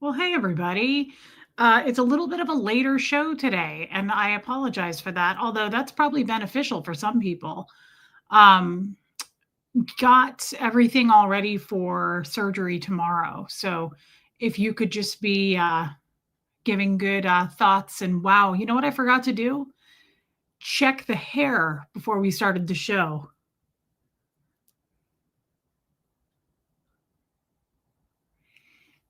Well, hey, everybody. It's a little bit of a later show today, and I apologize for that, although that's probably beneficial for some people. Um, got everything all ready for surgery tomorrow. So if you could just be giving good thoughts and wow, you know what I forgot to do? Check the hair before we started the show.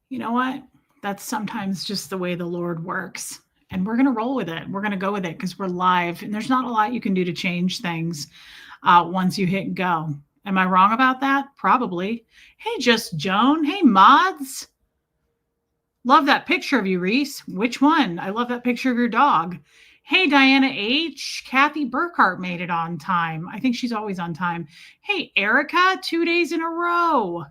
You know what? That's sometimes just the way the Lord works. And we're going to roll with it. We're going to go with it because we're live. And there's not a lot you can do to change things once you hit go. Am I wrong about that? Probably. Hey, Just Joan. Hey, mods. Love that picture of you, Reese. Which one? I love that picture of your dog. Hey, Diana H. Kathy Burkhart made it on time. I think she's always on time. Hey, Erica, 2 days in a row.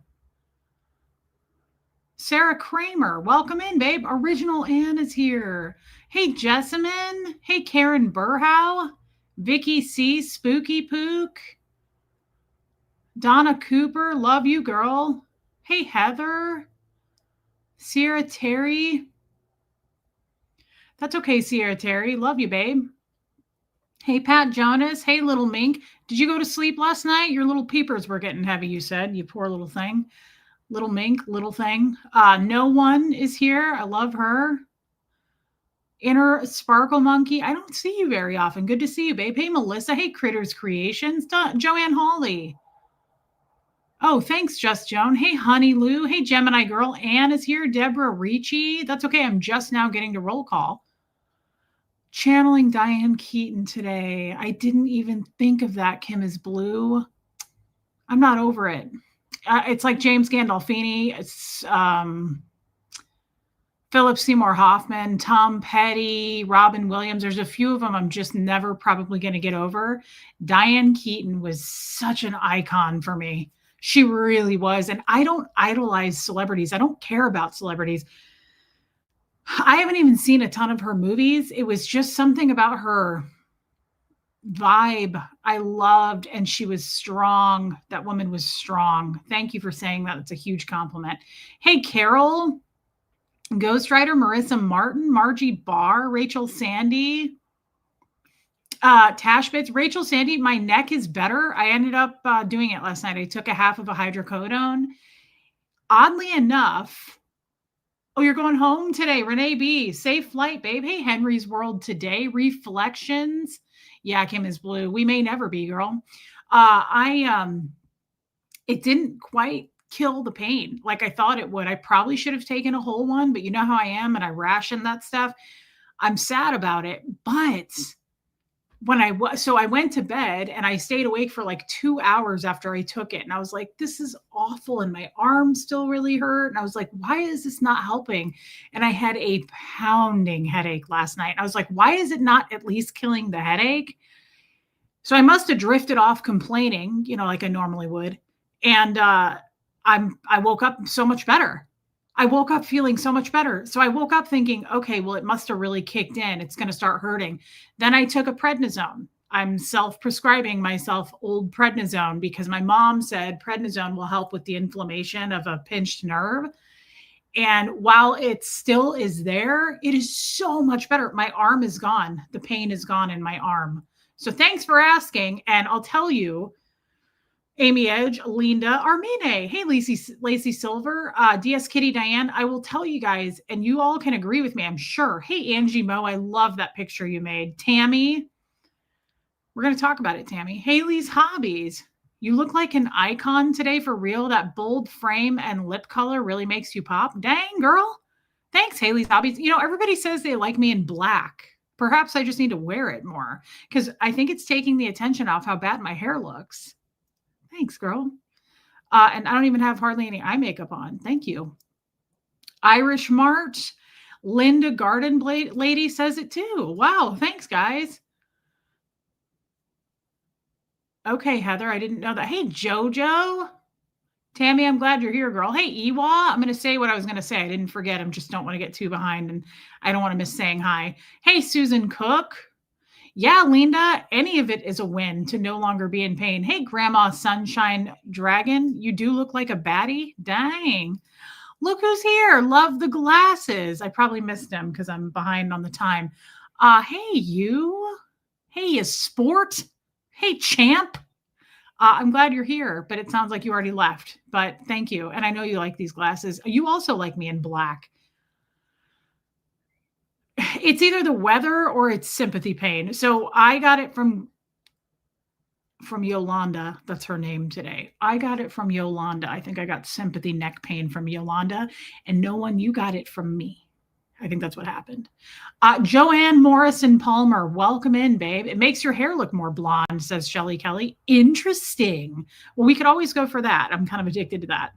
Sarah Kramer, welcome in, babe. Original Ann is here. Hey, Jessamine. Hey, Karen Burhow. Vicky C. Spooky Pook. Donna Cooper, love you, girl. Hey, Heather. Sierra Terry. That's okay, Sierra Terry. Love you, babe. Hey, Pat Jonas. Hey, little mink. Did you go to sleep last night? Your little peepers were getting heavy, you said. You poor little thing. Little mink, little thing. No one is here. I love her. Inner Sparkle Monkey. I don't see you very often. Good to see you, babe. Hey, Melissa. Hey, Critters Creations. Joanne Hawley. Oh, thanks, Just Joan. Hey, Honey Lou. Hey, Gemini Girl. Anne is here. Deborah Ricci. That's okay. I'm just now getting to roll call. Channeling Diane Keaton today. I didn't even think of that. Kim is blue. I'm not over it. It's like James Gandolfini. It's Philip Seymour Hoffman, Tom Petty, Robin Williams. There's a few of them I'm just never probably going to get over. Diane Keaton was such an icon for me. She really was. And I don't idolize celebrities. I don't care about celebrities. I haven't even seen a ton of her movies. It was just something about her vibe I loved, and she was strong. That woman was strong. Thank you for saying that. It's a huge compliment. Hey, Carol, Ghostwriter, Marissa Martin, Margie Barr, Rachel Sandy, Tashbits, Rachel Sandy. My neck is better. I ended up doing it last night. I took a half of a hydrocodone. Oddly enough, oh, you're going home today, Renee B. Safe flight, babe. Hey, Henry's World Today, Reflections. Yeah, Kim is blue. We may never be, girl. It didn't quite kill the pain like I thought it would. I probably should have taken a whole one, but you know how I am and I ration that stuff. I'm sad about it. But when I went to bed and I stayed awake for like 2 hours after I took it. And I was like, this is awful. And my arm still really hurt. And I was like, why is this not helping? And I had a pounding headache last night. I was like, why is it not at least killing the headache? So I must have drifted off complaining, like I normally would. And I woke up so much better. I woke up feeling so much better. So I woke up thinking, okay, well, it must have really kicked in. It's going to start hurting. Then I took a prednisone. I'm self-prescribing myself old prednisone because my mom said prednisone will help with the inflammation of a pinched nerve. And while it still is there, it is so much better. My arm is gone. The pain is gone in my arm. So thanks for asking. And I'll tell you, Amy Edge, Linda, Armine, hey, Lacey Silver, DS Kitty Diane, I will tell you guys, and you all can agree with me, I'm sure. Hey, Angie Mo, I love that picture you made. Tammy, we're going to talk about it, Tammy. Haley's Hobbies, you look like an icon today for real. That bold frame and lip color really makes you pop. Dang, girl. Thanks, Haley's Hobbies. Everybody says they like me in black. Perhaps I just need to wear it more because I think it's taking the attention off how bad my hair looks. Thanks, girl. And I don't even have hardly any eye makeup on. Thank you. Irish March. Linda Garden Lady says it too. Wow. Thanks, guys. Okay, Heather. I didn't know that. Hey, Jojo. Tammy, I'm glad you're here, girl. Hey, Ewa. I'm going to say what I was going to say. I didn't forget. I just don't want to get too behind, and I don't want to miss saying hi. Hey, Susan Cook. Yeah, Linda, any of it is a win to no longer be in pain. Hey, Grandma Sunshine Dragon, you do look like a baddie. Dang. Look who's here. Love the glasses. I probably missed him because I'm behind on the time. Hey, you. Hey, you sport. Hey, champ. I'm glad you're here, but it sounds like you already left. But thank you. And I know you like these glasses. You also like me in black. It's either the weather or it's sympathy pain. So I got it from Yolanda. That's her name today. I got it from Yolanda. I think I got sympathy neck pain from Yolanda, and no one, you got it from me. I think that's what happened. Joanne Morrison Palmer, welcome in, babe. It makes your hair look more blonde, says Shelly Kelly. Interesting. Well, we could always go for that. I'm kind of addicted to that.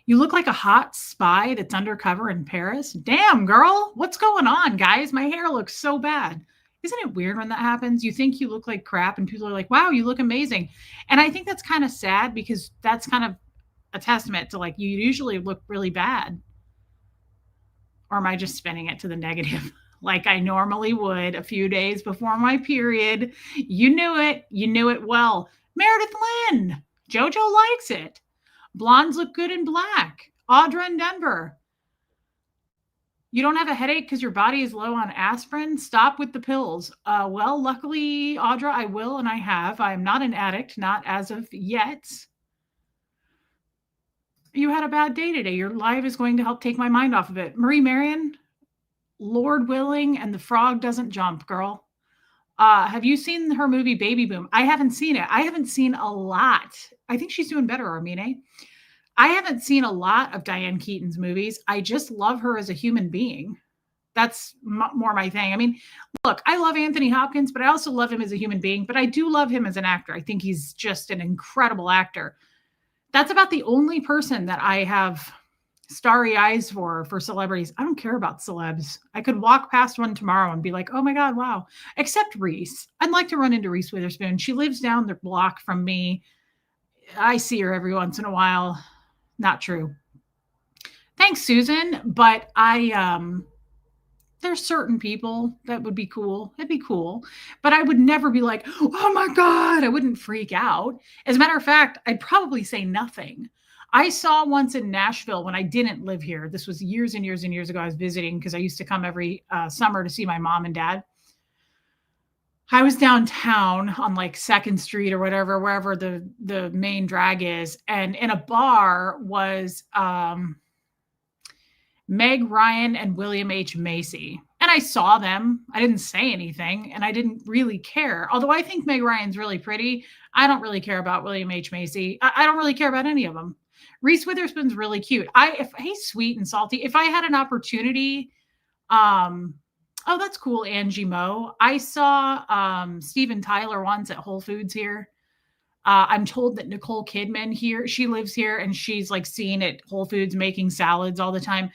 You look like a hot spy that's undercover in Paris. Damn, girl. What's going on, guys? My hair looks so bad. Isn't it weird when that happens? You think you look like crap and people are like, wow, you look amazing. And I think that's kind of sad because that's kind of a testament to like, you usually look really bad. Or am I just spinning it to the negative? Like I normally would a few days before my period. You knew it. You knew it well. Meredith Lynn. JoJo likes it. Blondes look good in black. Audra in Denver. You don't have a headache because your body is low on aspirin? Stop with the pills. Well, luckily, Audra, I will and I have. I'm not an addict, not as of yet. You had a bad day today. Your live is going to help take my mind off of it. Marie Marion, Lord willing, and the frog doesn't jump, girl. Have you seen her movie Baby Boom? I haven't seen it. I haven't seen a lot. I think she's doing better, Armine. I haven't seen a lot of Diane Keaton's movies. I just love her as a human being. That's more my thing. I mean, look, I love Anthony Hopkins, but I also love him as a human being. But I do love him as an actor. I think he's just an incredible actor. That's about the only person that I have starry eyes for celebrities. I don't care about celebs. I could walk past one tomorrow and be like, oh my God, wow. Except Reese. I'd like to run into Reese Witherspoon. She lives down the block from me. I see her every once in a while. Not true. Thanks, Susan. But there's certain people that would be cool. It'd be cool. But I would never be like, oh my God, I wouldn't freak out. As a matter of fact, I'd probably say nothing. I saw once in Nashville when I didn't live here. This was years and years and years ago. I was visiting because I used to come every summer to see my mom and dad. I was downtown on like 2nd Street or whatever, wherever the main drag is. And in a bar was Meg Ryan and William H. Macy. And I saw them. I didn't say anything and I didn't really care. Although I think Meg Ryan's really pretty. I don't really care about William H. Macy. I don't really care about any of them. Reese Witherspoon's really cute. He's sweet and salty. If I had an opportunity, oh, that's cool, Angie Moe. I saw Steven Tyler once at Whole Foods here. I'm told that Nicole Kidman here, she lives here and she's like seen at Whole Foods making salads all the time.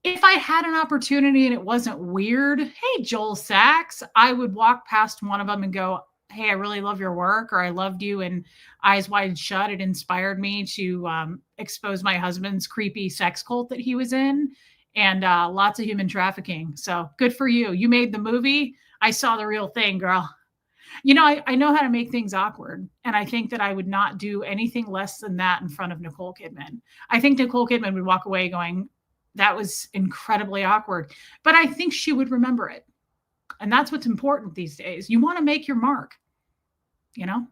If I had an opportunity and it wasn't weird, hey, Joel Sachs, I would walk past one of them and go, hey, I really love your work, or I loved you in Eyes Wide Shut. It inspired me to expose my husband's creepy sex cult that he was in, and lots of human trafficking. So good for you. You made the movie. I saw the real thing, girl. You know, I know how to make things awkward. And I think that I would not do anything less than that in front of Nicole Kidman. I think Nicole Kidman would walk away going, that was incredibly awkward. But I think she would remember it. And that's what's important these days. You want to make your mark, you know?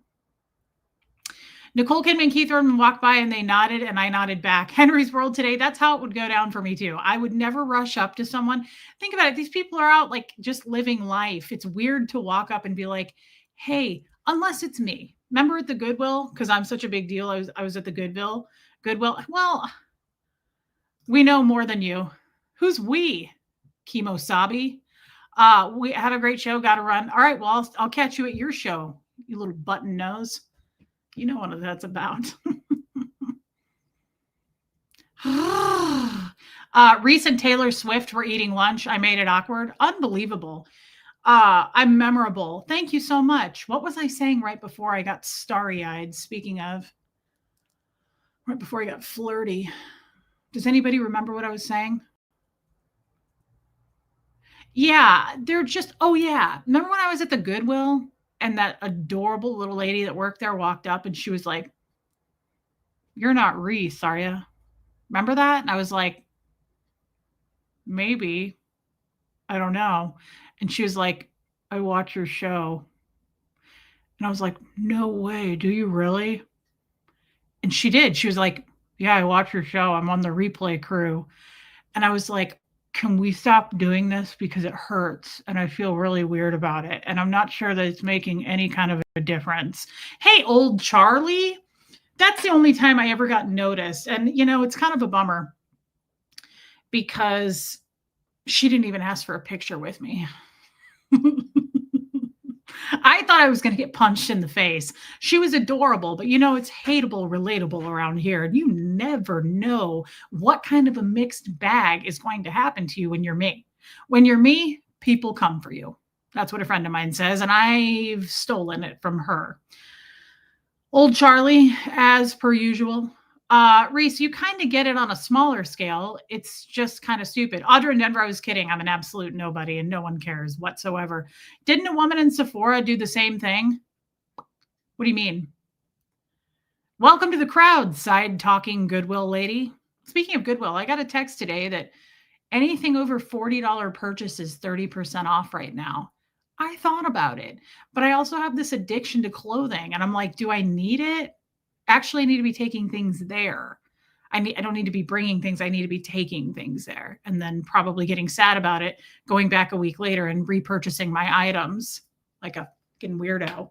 Nicole Kidman, Keith Urban walked by and they nodded and I nodded back. Henry's World Today, that's how it would go down for me too. I would never rush up to someone. Think about it. These people are out like just living life. It's weird to walk up and be like, hey, unless it's me. Remember at the Goodwill? Because I'm such a big deal. I was at the Goodwill. Well, we know more than you. Who's we? Kimosabi. We had a great show. Got to run. All right. Well, I'll catch you at your show, you little button nose. You know what that's about. Reese and Taylor Swift were eating lunch. I made it awkward. Unbelievable. I'm memorable. Thank you so much. What was I saying right before I got starry-eyed? Speaking of, right before I got flirty. Does anybody remember what I was saying? Yeah, they're just, oh yeah. Remember when I was at the Goodwill and that adorable little lady that worked there walked up and she was like, you're not Reese, are you? Remember that? And I was like, maybe. I don't know. And she was like, I watch your show. And I was like, no way. Do you really? And she did. She was like, yeah, I watch your show. I'm on the replay crew. And I was like, can we stop doing this because it hurts and I feel really weird about it. And I'm not sure that it's making any kind of a difference. Hey, old Charlie. That's the only time I ever got noticed. And, it's kind of a bummer because she didn't even ask for a picture with me. I thought I was going to get punched in the face. She was adorable, but it's hateable, relatable around here. And you never know what kind of a mixed bag is going to happen to you when you're me. When you're me, people come for you. That's what a friend of mine says. And I've stolen it from her. Old Charlie, as per usual. Reese, you kind of get it on a smaller scale. It's just kind of stupid. Audra in Denver, I was kidding. I'm an absolute nobody and no one cares whatsoever. Didn't a woman in Sephora do the same thing? What do you mean? Welcome to the crowd, side talking Goodwill lady. Speaking of Goodwill, I got a text today that anything over $40 purchase is 30% off right now. I thought about it, but I also have this addiction to clothing and I'm like, do I need it? Actually, I need to be taking things there. I don't need to be bringing things. I need to be taking things there and then probably getting sad about it, going back a week later and repurchasing my items like a fucking weirdo.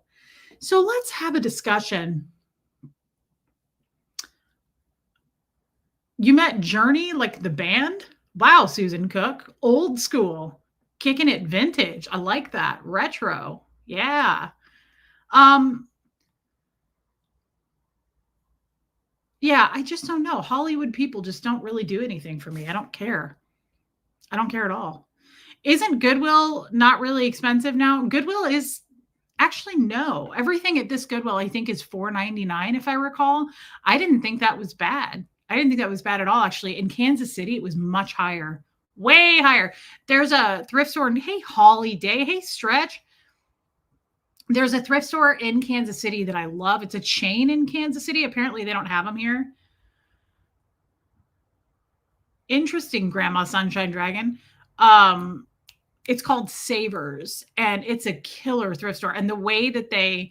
So let's have a discussion. You met Journey, like the band? Wow, Susan Cook, old school, kicking it vintage. I like that. Retro. Yeah. Yeah, I just don't know. Hollywood people just don't really do anything for me. I don't care. I don't care at all. Isn't Goodwill not really expensive now? Goodwill is actually no. Everything at this Goodwill I think is $4.99 if I recall. I didn't think that was bad. I didn't think that was bad at all actually. In Kansas City it was much higher. Way higher. There's a thrift store and hey Holly Day, hey Stretch. There's a thrift store in Kansas City that I love. It's a chain in Kansas City. Apparently they don't have them here. Interesting, Grandma Sunshine Dragon. It's called Savers and it's a killer thrift store. And the way that they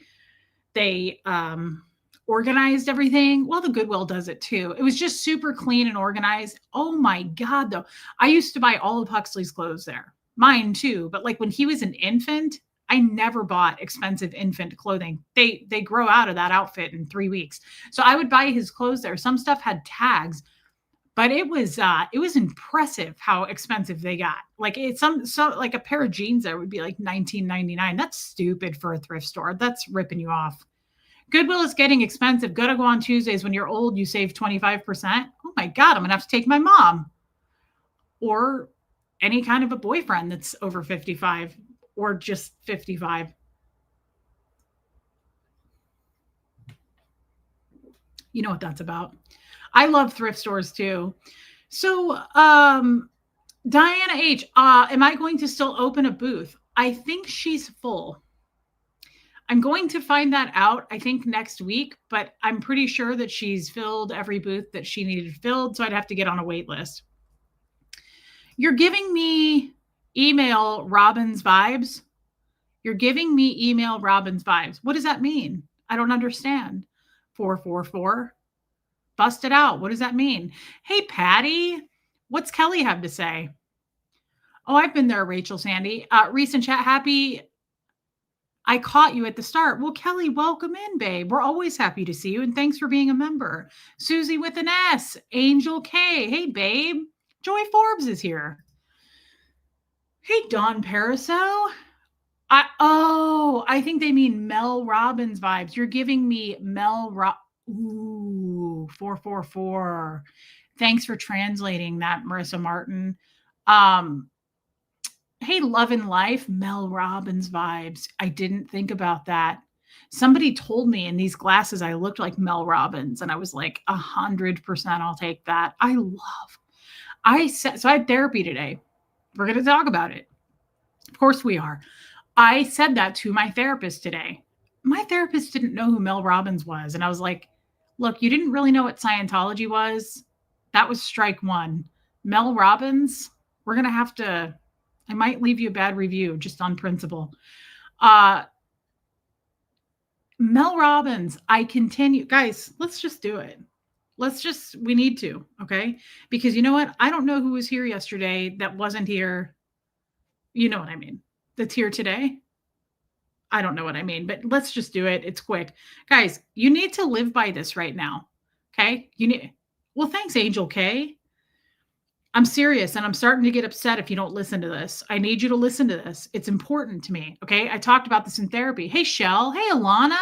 organized everything, well, the Goodwill does it too. It was just super clean and organized. Oh my God, though. I used to buy all of Huxley's clothes there. Mine too. But like when he was an infant, I never bought expensive infant clothing. They grow out of that outfit in 3 weeks. So I would buy his clothes there. Some stuff had tags, but it was impressive how expensive they got. Like it's like a pair of jeans there would be like $19.99. That's stupid for a thrift store. That's ripping you off. Goodwill is getting expensive. Gotta go on Tuesdays. When you're old, you save 25%. Oh my God, I'm gonna have to take my mom or any kind of a boyfriend that's over 55 or just 55. You know what that's about. I love thrift stores too. So, Diana H, am I going to still open a booth? I think she's full. I'm going to find that out, I think, next week, but I'm pretty sure that she's filled every booth that she needed filled, so I'd have to get on a wait list. You're giving me email Robbins vibes. You're giving me email Robbins vibes. What does that mean? I don't understand. 444. Bust it out. What does that mean? Hey, Patty, what's Kelly have to say? Oh, I've been there, Rachel Sandy. Recent chat, happy I caught you at the start. Well, Kelly, welcome in, babe. We're always happy to see you, and thanks for being a member. Susie with an S, Angel K. Hey, babe. Joy Forbes is here. Hey, Dawn Pariseau. I think they mean Mel Robbins vibes. You're giving me Ooh, 444. Thanks for translating that, Marissa Martin. Hey, Love and Life, Mel Robbins vibes. I didn't think about that. Somebody told me in these glasses I looked like Mel Robbins, and I was like, 100% I'll take that. So I had therapy today. We're going to talk about it. Of course we are. I said that to my therapist today. My therapist didn't know who Mel Robbins was. And I was like, look, you didn't really know what Scientology was. That was strike one. Mel Robbins, we're going to have to, I might leave you a bad review just on principle. Mel Robbins, I continue. Guys, let's just do it. We need to, okay? Because you know what? I don't know who was here yesterday that wasn't here. You know what I mean? That's here today. I don't know what I mean, but let's just do it. It's quick. Guys, you need to live by this right now. Okay? Well, thanks, Angel K. I'm serious and I'm starting to get upset if you don't listen to this. I need you to listen to this. It's important to me. Okay? I talked about this in therapy. Hey, Shell. Hey, Alana.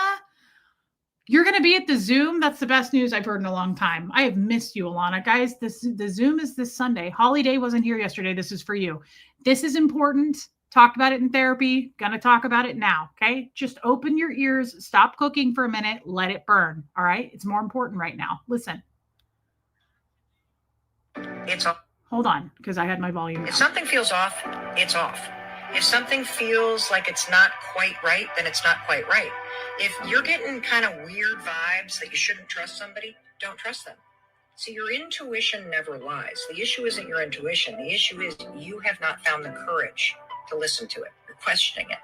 You're going to be at the Zoom. That's the best news I've heard in a long time. I have missed you, Alana. Guys, the Zoom is this Sunday. Holiday wasn't here yesterday. This is for you. This is important. Talked about it in therapy. Going to talk about it now. Okay? Just open your ears. Stop cooking for a minute. Let it burn. All right? It's more important right now. Listen. Hold on, because I had my volume down. If something feels off, it's off. If something feels like it's not quite right, then it's not quite right. If you're getting kind of weird vibes that you shouldn't trust somebody, don't trust them. See, your intuition never lies. The issue isn't your intuition. The issue is you have not found the courage to listen to it. You're questioning it.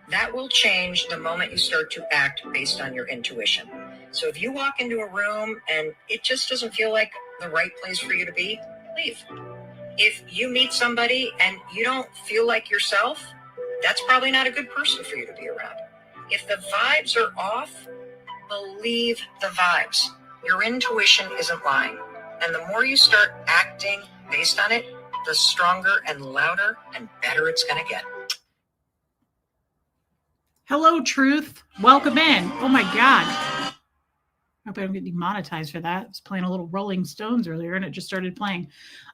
That will change the moment you start to act based on your intuition. So if you walk into a room and it just doesn't feel like the right place for you to be, leave. If you meet somebody and you don't feel like yourself, that's probably not a good person for you to be around. If the vibes are off, believe the vibes. Your intuition isn't lying. And the more you start acting based on it, the stronger and louder and better it's going to get. Hello, Truth. Welcome in. Oh, my God. I hope I don't get demonetized for that. I was playing a little Rolling Stones earlier, and it just started playing.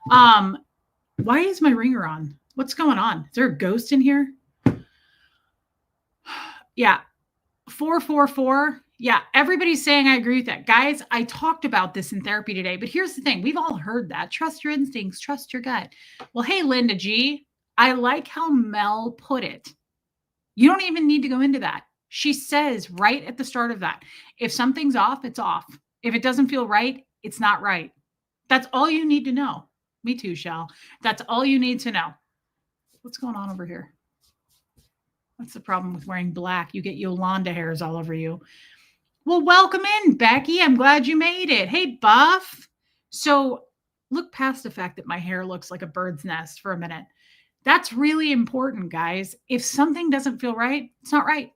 Why is my ringer on? What's going on? Is there a ghost in here? Yeah. 444. Yeah. Everybody's saying I agree with that. Guys, I talked about this in therapy today, but here's the thing. We've all heard that. Trust your instincts. Trust your gut. Well, hey, Linda G. I like how Mel put it. You don't even need to go into that. She says right at the start of that, if something's off, it's off. If it doesn't feel right, it's not right. That's all you need to know. Me too, Shell. That's all you need to know. What's going on over here? What's the problem with wearing black? You get Yolanda hairs all over you. Well, welcome in, Becky. I'm glad you made it. Hey, Buff. So look past the fact that my hair looks like a bird's nest for a minute. That's really important, guys. If something doesn't feel right, it's not right.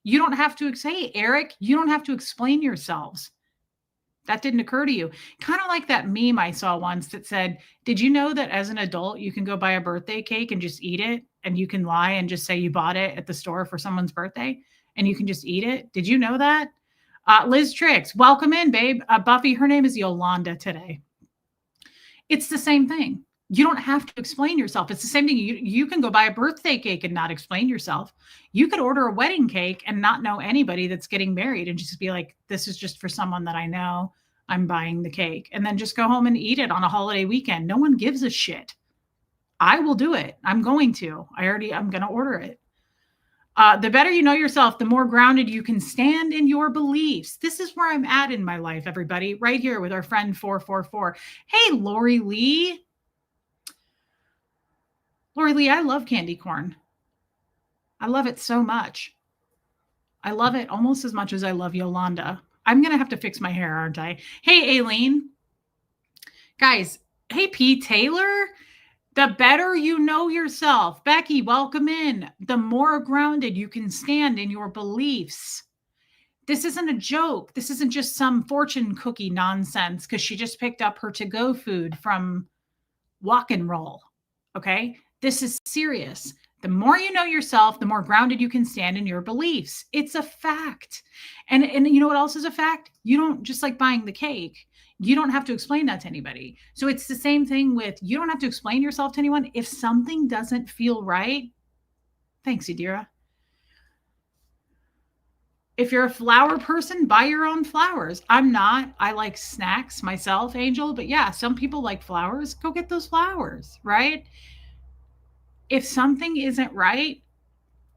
You don't have to say, Eric, you don't have to explain yourselves. That didn't occur to you. Kind of like that meme I saw once that said, did you know that as an adult, you can go buy a birthday cake and just eat it? And you can lie and just say you bought it at the store for someone's birthday and you can just eat it. Did you know that? Liz Tricks, welcome in, babe. Buffy, her name is Yolanda today. It's the same thing. You don't have to explain yourself. It's the same thing. You can go buy a birthday cake and not explain yourself. You could order a wedding cake and not know anybody that's getting married and just be like, this is just for someone that I know. I'm buying the cake. And then just go home and eat it on a holiday weekend. No one gives a shit. I will do it. I'm going to. I'm going to order it. The better you know yourself, the more grounded you can stand in your beliefs. This is where I'm at in my life, everybody. Right here with our friend 444. Hey, Lori Lee. Lori Lee, I love candy corn. I love it so much. I love it almost as much as I love Yolanda. I'm going to have to fix my hair, aren't I? Hey, Aileen. Guys, hey, P. Taylor. The better you know yourself. Becky, welcome in. The more grounded you can stand in your beliefs. This isn't a joke. This isn't just some fortune cookie nonsense because she just picked up her to-go food from Walk and Roll. Okay? This is serious. The more you know yourself, the more grounded you can stand in your beliefs. It's a fact. And you know what else is a fact? You don't just like buying the cake. You don't have to explain that to anybody. So it's the same thing with, you don't have to explain yourself to anyone. If something doesn't feel right, thanks, Adira. If you're a flower person, buy your own flowers. I'm not. I like snacks myself, Angel. But yeah, some people like flowers. Go get those flowers, right? If something isn't right,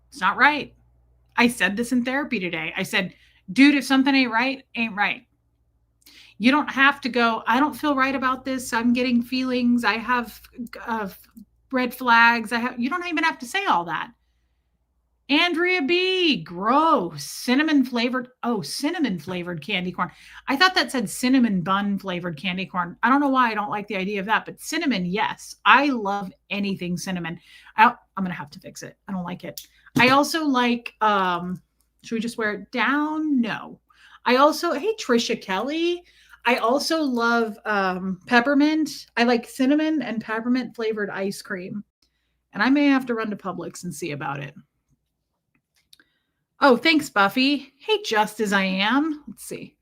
it's not right. I said this in therapy today. I said, dude, if something ain't right, ain't right. You don't have to go, I don't feel right about this. I'm getting feelings. I have red flags. You don't even have to say all that. Andrea B, gross. Cinnamon flavored. Oh, cinnamon flavored candy corn. I thought that said cinnamon bun flavored candy corn. I don't know why I don't like the idea of that, but cinnamon, yes. I love anything cinnamon. I'm going to have to fix it. I don't like it. I also like, should we just wear it down? No. I also, hey, Trisha Kelly. I also love peppermint. I like cinnamon and peppermint flavored ice cream. And I may have to run to Publix and see about it. Oh, thanks, Buffy. Hey, just as I am. Let's see.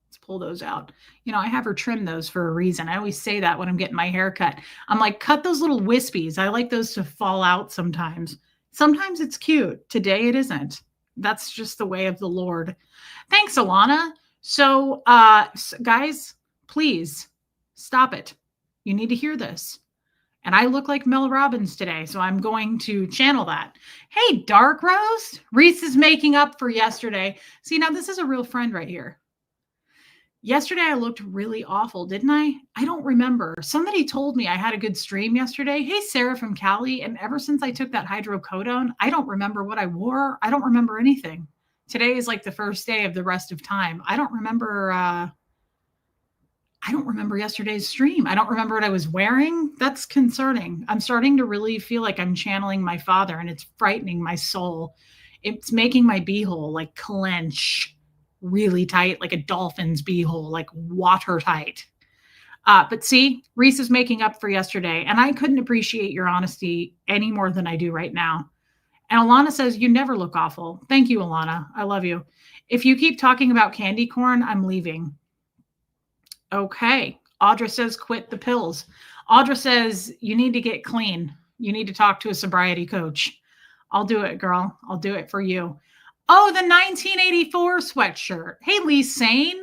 Let's pull those out. You know, I have her trim those for a reason. I always say that when I'm getting my hair cut. I'm like, cut those little wispies. I like those to fall out sometimes. Sometimes it's cute. Today it isn't. That's just the way of the Lord. Thanks, Alana. So, guys, please stop it. You need to hear this. And I look like Mel Robbins today, so I'm going to channel that. Hey, Dark Roast. Reese is making up for yesterday. See, now this is a real friend right here. Yesterday, I looked really awful, didn't I? I don't remember. Somebody told me I had a good stream yesterday. Hey, Sarah from Cali. And ever since I took that hydrocodone, I don't remember what I wore. I don't remember anything. Today is like the first day of the rest of time. I don't remember yesterday's stream. I don't remember what I was wearing. That's concerning. I'm starting to really feel like I'm channeling my father, and it's frightening my soul. It's making my beehole like clench really tight, like a dolphin's beehole, like watertight. But see, Reese is making up for yesterday, and I couldn't appreciate your honesty any more than I do right now. And Alana says, you never look awful. Thank you, Alana. I love you. If you keep talking about candy corn, I'm leaving. Okay. Audra says, quit the pills. Audra says, you need to get clean. You need to talk to a sobriety coach. I'll do it, girl. I'll do it for you. Oh, the 1984 sweatshirt. Hey, Lee Sane.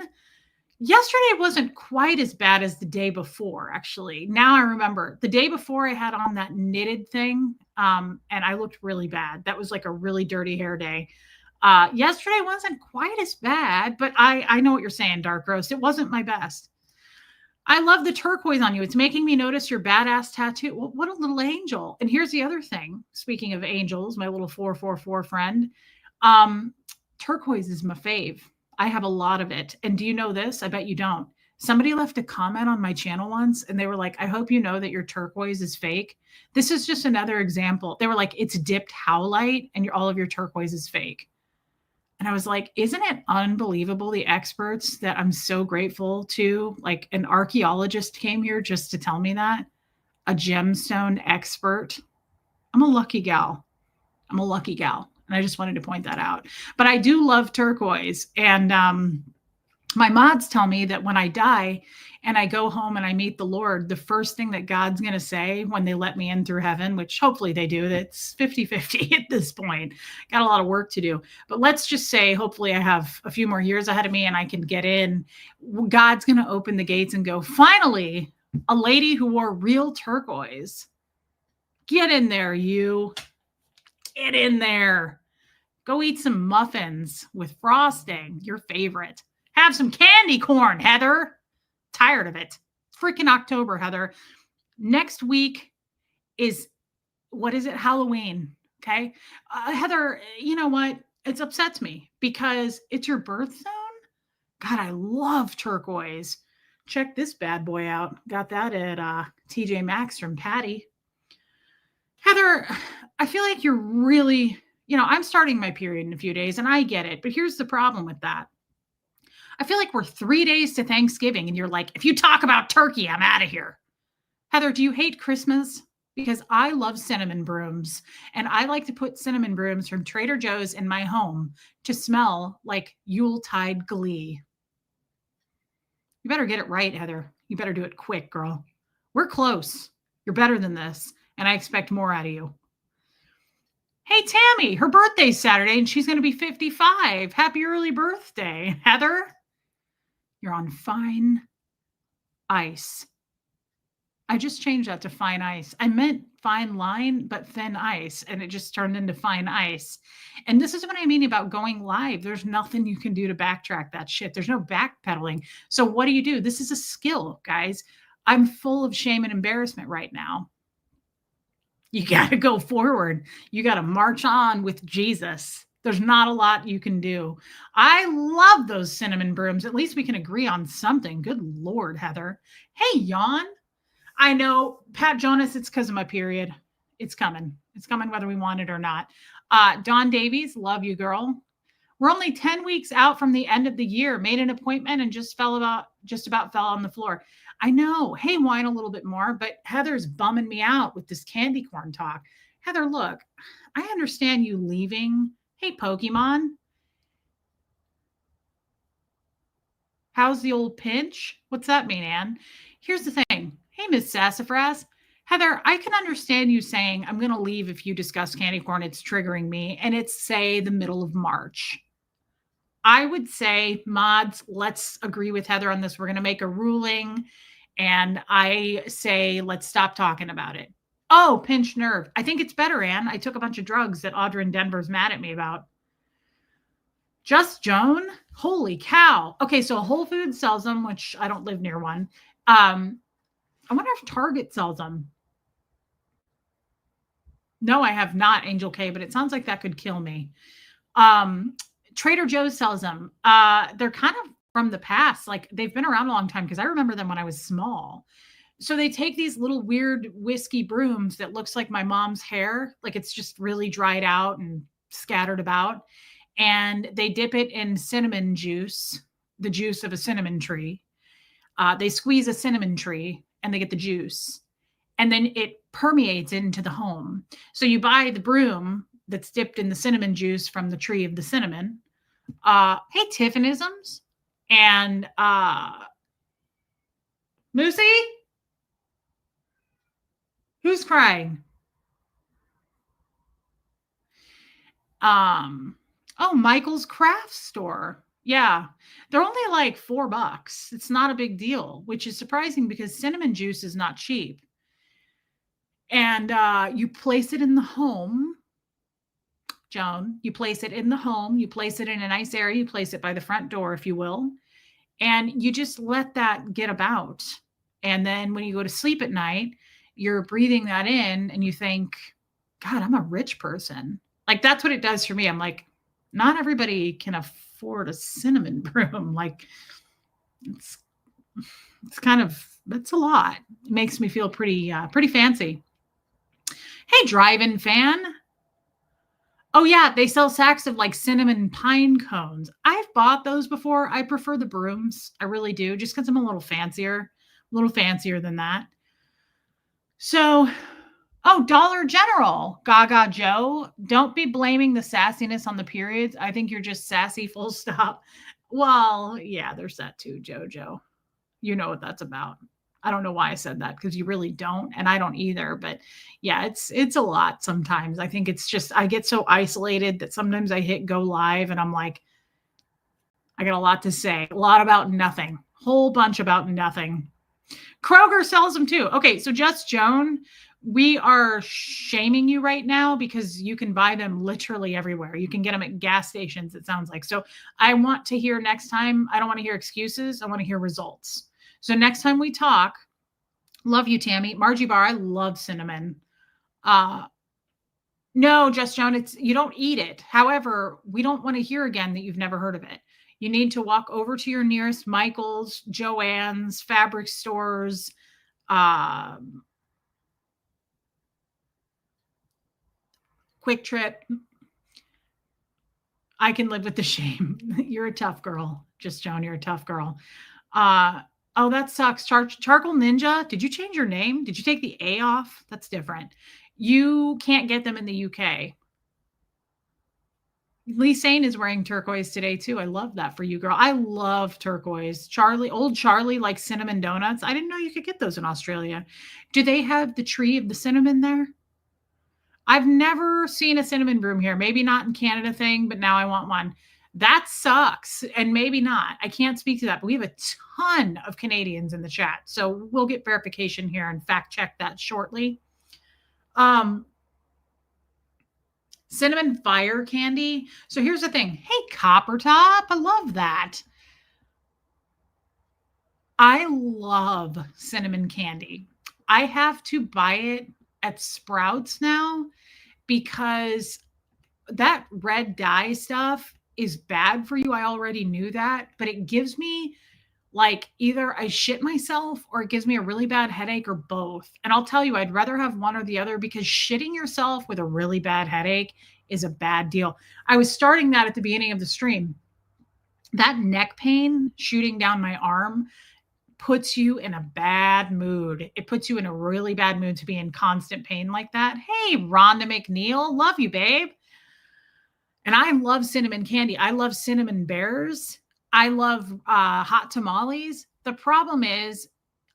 Yesterday wasn't quite as bad as the day before, actually. Now I remember. The day before I had on that knitted thing, and I looked really bad. That was like a really dirty hair day. Yesterday wasn't quite as bad, but I know what you're saying, Dark Roast. It wasn't my best. I love the turquoise on you. It's making me notice your badass tattoo. Well, what a little angel. And here's the other thing. Speaking of angels, my little 444 friend, turquoise is my fave. I have a lot of it. And do you know this? I bet you don't. Somebody left a comment on my channel once and they were like, I hope you know that your turquoise is fake. This is just another example. They were like, it's dipped howlite and all of your turquoise is fake. And I was like, isn't it unbelievable, the experts that I'm so grateful to? Like an archaeologist came here just to tell me that. A gemstone expert. I'm a lucky gal. I'm a lucky gal. And I just wanted to point that out. But I do love turquoise. And my mods tell me that when I die and I go home and I meet the Lord, the first thing that God's going to say when they let me in through heaven, which hopefully they do, that's 50-50 at this point. Got a lot of work to do. But let's just say, hopefully I have a few more years ahead of me and I can get in. God's going to open the gates and go, finally, a lady who wore real turquoise. Get in there, you. Get in there. Go eat some muffins with frosting, your favorite. Have some candy corn, Heather. Tired of it. It's freaking October, Heather. Next week is, what is it? Halloween. Okay. Heather, you know what? It upsets me because it's your birth zone. God, I love turquoise. Check this bad boy out. Got that at TJ Maxx from Patty. Heather, I feel like you're really, I'm starting my period in a few days and I get it, but here's the problem with that. I feel like we're 3 days to Thanksgiving and you're like, if you talk about turkey, I'm out of here. Heather, do you hate Christmas? Because I love cinnamon brooms and I like to put cinnamon brooms from Trader Joe's in my home to smell like Yuletide glee. You better get it right, Heather. You better do it quick, girl. We're close. You're better than this. And I expect more out of you. Hey, Tammy, her birthday's Saturday and she's going to be 55. Happy early birthday, Heather. You're on fine ice. I just changed that to fine ice. I meant fine line, but thin ice. And it just turned into fine ice. And this is what I mean about going live. There's nothing you can do to backtrack that shit. There's no backpedaling. So what do? This is a skill, guys. I'm full of shame and embarrassment right now. You got to go forward. You got to march on with Jesus. There's not a lot you can do. I love those cinnamon brooms. At least we can agree on something. Good Lord, Heather. Hey, Yawn. I know, Pat Jonas, it's because of my period. It's coming. It's coming whether we want it or not. Dawn Davies, love you, girl. We're only 10 weeks out from the end of the year. Made an appointment and just about fell on the floor. I know. Hey, whine a little bit more, but Heather's bumming me out with this candy corn talk. Heather, look, I understand you leaving. Hey, Pokemon. How's the old pinch? What's that mean, Ann? Here's the thing. Hey, Miss Sassafras. Heather, I can understand you saying, I'm going to leave if you discuss candy corn. It's triggering me. And it's, say, the middle of March. I would say, mods, let's agree with Heather on this. We're going to make a ruling. And I say, let's stop talking about it. Oh, pinched nerve. I think it's better, Ann. I took a bunch of drugs that Audra in Denver's mad at me about. Just Joan? Holy cow. Okay, so Whole Foods sells them, which I don't live near one. I wonder if Target sells them. No, I have not, Angel K, but it sounds like that could kill me. Trader Joe's sells them. They're kind of from the past. Like, they've been around a long time because I remember them when I was small. So they take these little weird whiskey brooms that looks like my mom's hair. Like, it's just really dried out and scattered about. And they dip it in cinnamon juice, the juice of a cinnamon tree. They squeeze a cinnamon tree and they get the juice. And then it permeates into the home. So you buy the broom that's dipped in the cinnamon juice from the tree of the cinnamon. Hey, Tiffinisms. And Moosey? Who's crying? Oh, Michael's Craft Store. Yeah. They're only like $4. It's not a big deal, which is surprising because cinnamon juice is not cheap. And you place it in the home, Joan. You place it in the home. You place it in a nice area. You place it by the front door, if you will. And you just let that get about. And then when you go to sleep at night, you're breathing that in and you think, God, I'm a rich person. Like, that's what it does for me. I'm like, not everybody can afford a cinnamon broom. Like, it's kind of, that's a lot. It makes me feel pretty fancy. Hey, drive-in fan. Oh yeah, they sell sacks of like cinnamon pine cones. I've bought those before. I prefer the brooms. I really do, just because I'm a little fancier than that. So, oh, Dollar General, Gaga Joe. Don't be blaming the sassiness on the periods. I think you're just sassy, full stop. Well, yeah, there's that too, Jojo. You know what that's about. I don't know why I said that, because you really don't, and I don't either. But yeah, it's a lot sometimes. I think it's just, I get so isolated that sometimes I hit go live and I'm like, I got a lot to say, a lot about nothing, whole bunch about nothing. Kroger sells them too. Okay, so Just Joan, we are shaming you right now because you can buy them literally everywhere. You can get them at gas stations, it sounds like. So I want to hear next time, I don't want to hear excuses. I want to hear results. So next time we talk, love you, Tammy. Margie Bar, I love cinnamon. No, Just Joan, you don't eat it. However, we don't want to hear again that you've never heard of it. You need to walk over to your nearest Michael's, Joann's, fabric stores, Quick Trip. I can live with the shame. You're a tough girl. Just Joan, you're a tough girl. Oh, that sucks. Charcoal Ninja, did you change your name? Did you take the A off? That's different. You can't get them in the UK. Lee Sane is wearing turquoise today too. I love that for you, girl. I love turquoise. Old Charlie likes cinnamon donuts. I didn't know you could get those in Australia. Do they have the tree of the cinnamon there? I've never seen a cinnamon broom here. Maybe not in Canada thing, but now I want one. That sucks. And maybe not. I can't speak to that, but we have a ton of Canadians in the chat. So we'll get verification here and fact check that shortly. Um, cinnamon fire candy. So here's the thing. Hey, Copper Top, I love that. I love cinnamon candy. I have to buy it at Sprouts now because that red dye stuff is bad for you. I already knew that, but it gives me like either I shit myself or it gives me a really bad headache or both. And I'll tell you, I'd rather have one or the other because shitting yourself with a really bad headache is a bad deal. I was starting that at the beginning of the stream. That neck pain shooting down my arm puts you in a bad mood. It puts you in a really bad mood to be in constant pain like that. Hey, Rhonda McNeil, love you, babe. And I love cinnamon candy. I love cinnamon bears. I love hot tamales. The problem is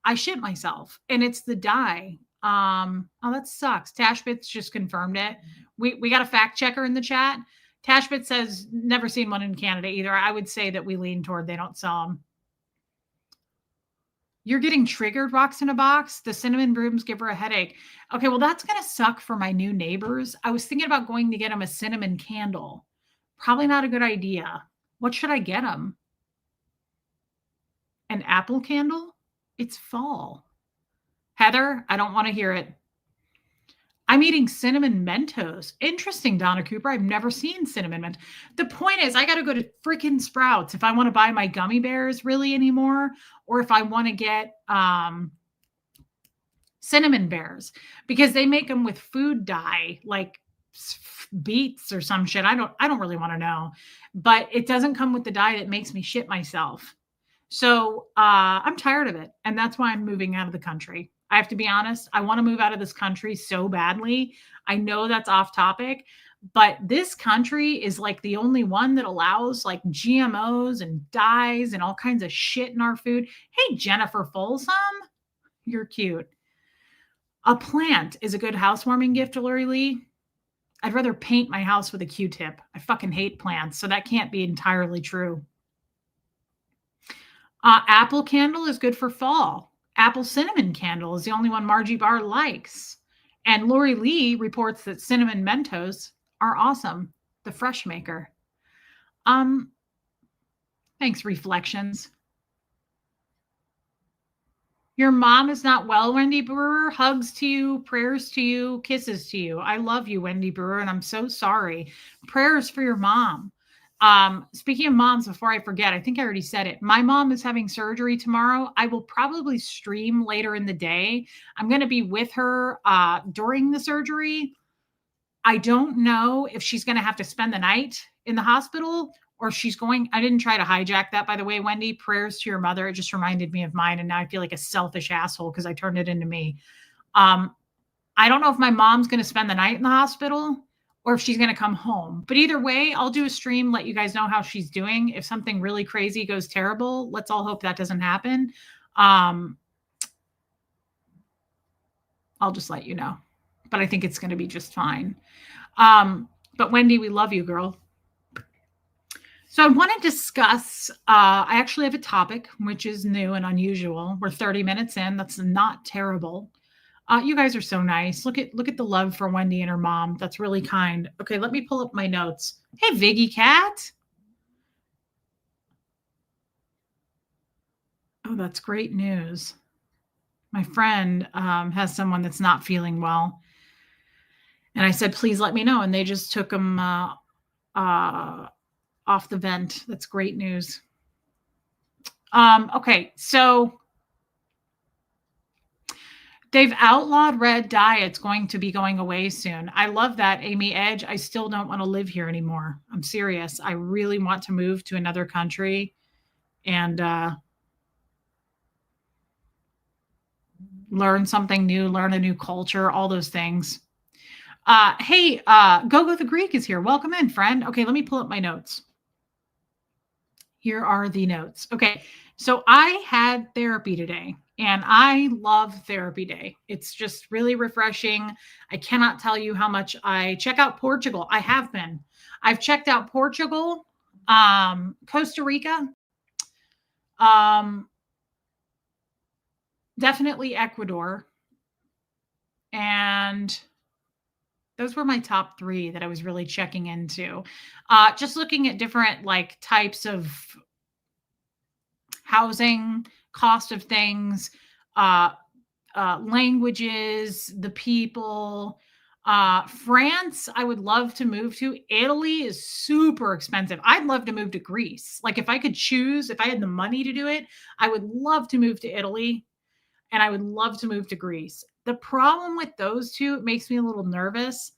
I shit myself and it's the dye. Oh, that sucks. Tashbits just confirmed it. We got a fact checker in the chat. Tashbit says never seen one in Canada either. I would say that we lean toward they don't sell them. You're getting triggered, Rocks in a Box. The cinnamon brooms give her a headache. Okay, well, that's going to suck for my new neighbors. I was thinking about going to get them a cinnamon candle. Probably not a good idea. What should I get them? An apple candle? It's fall. Heather, I don't want to hear it. I'm eating cinnamon Mentos. Interesting, Donna Cooper. I've never seen cinnamon Mentos. The point is, I got to go to freaking Sprouts if I want to buy my gummy bears really anymore, or if I want to get cinnamon bears because they make them with food dye, like beets or some shit. I don't really want to know, but it doesn't come with the dye that makes me shit myself. So I'm tired of it, and that's why I'm moving out of the country. I have to be honest. I want to move out of this country so badly. I know that's off topic, but this country is like the only one that allows like GMOs and dyes and all kinds of shit in our food. Hey, Jennifer Folsom, you're cute. A plant is a good housewarming gift to Lori Lee. I'd rather paint my house with a Q-tip. I fucking hate plants, so that can't be entirely true. Apple candle is good for fall. Apple cinnamon candle is the only one Margie Barr likes. And Lori Lee reports that cinnamon Mentos are awesome. The fresh maker. Thanks, Reflections. Your mom is not well, Wendy Brewer. Hugs to you, prayers to you, kisses to you. I love you, Wendy Brewer, and I'm so sorry. Prayers for your mom. Speaking of moms, before I forget, I think I already said it. My mom is having surgery tomorrow. I will probably stream later in the day. I'm going to be with her during the surgery. I don't know if she's going to have to spend the night in the hospital or she's going. I didn't try to hijack that, by the way, Wendy. Prayers to your mother. It just reminded me of mine. And now I feel like a selfish asshole because I turned it into me. I don't know if my mom's going to spend the night in the hospital or if she's going to come home. But either way, I'll do a stream, let you guys know how she's doing. If something really crazy goes terrible, let's all hope that doesn't happen. I'll just let you know. But I think it's going to be just fine. But Wendy, we love you, girl. So I want to discuss, I actually have a topic, which is new and unusual. We're 30 minutes in. That's not terrible. You guys are so nice. Look at the love for Wendy and her mom. That's really kind. Okay, let me pull up my notes. Hey, Viggy Cat. Oh, that's great news. My friend has someone that's not feeling well. And I said, please let me know. And they just took him off the vent. That's great news. Okay, so they've outlawed red dye. It's going to be going away soon. I love that, Amy Edge. I still don't want to live here anymore. I'm serious. I really want to move to another country and learn something new, learn a new culture, all those things. Hey, Gogo the Greek is here. Welcome in, friend. Okay, let me pull up my notes. Here are the notes. Okay, so I had therapy today, and I love therapy day. It's just really refreshing. I cannot tell you how much I check out Portugal. I have been. I've checked out Portugal, Costa Rica, definitely Ecuador, and Those were my top 3 that I was really checking into. Just looking at different, like, types of housing, cost of things, uh, languages, the people. France, I would love to move to. Italy is super expensive. I'd love to move to Greece. Like, if I could choose, if I had the money to do it, I would love to move to Italy and I would love to move to Greece. The problem with those 2, it makes me a little nervous.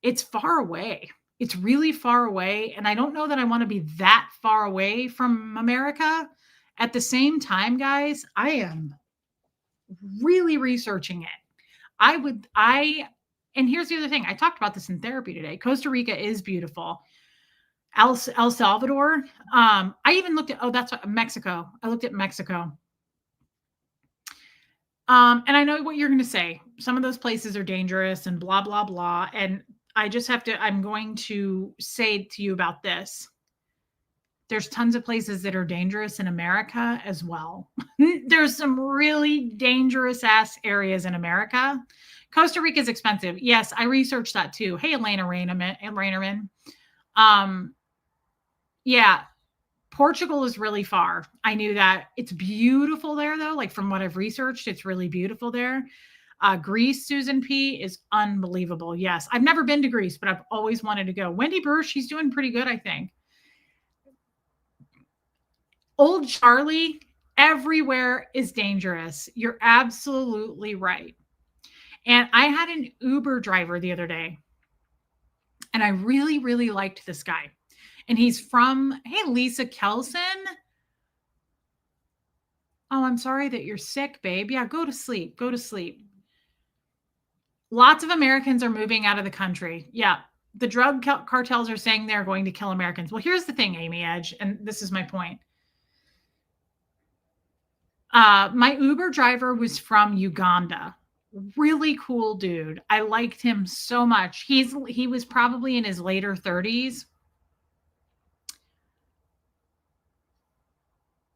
It's far away. It's really far away, and I don't know that I wanna be that far away from America. At the same time, guys, I am really researching it. I would I and here's the other thing, I talked about this in therapy today. Costa Rica is beautiful. El Salvador, I even looked at that's what Mexico. I looked at Mexico. And I know what you're gonna say. Some of those places are dangerous and blah, blah, blah, and I'm going to say to you about this. There's tons of places that are dangerous in America as well. There's some really dangerous ass areas in America. Costa Rica is expensive. Yes, I researched that too. Hey, Elena Rainerman. Um, yeah, Portugal is really far. I knew that. It's beautiful there, though. Like from what I've researched, it's really beautiful there. Greece, Susan P, is unbelievable. Yes, I've never been to Greece, but I've always wanted to go. Wendy Burr, she's doing pretty good, I think. Old Charlie, everywhere is dangerous. You're absolutely right. And I had an Uber driver the other day, and I really, really liked this guy. And he's from, hey, Lisa Kelson. Oh, I'm sorry that you're sick, babe. Yeah, go to sleep. Go to sleep. Lots of Americans are moving out of the country. Yeah. The drug cartels are saying they're going to kill Americans. Well, here's the thing, Amy Edge, and this is my point. My Uber driver was from Uganda. Really cool dude. I liked him so much. He was probably in his later 30s.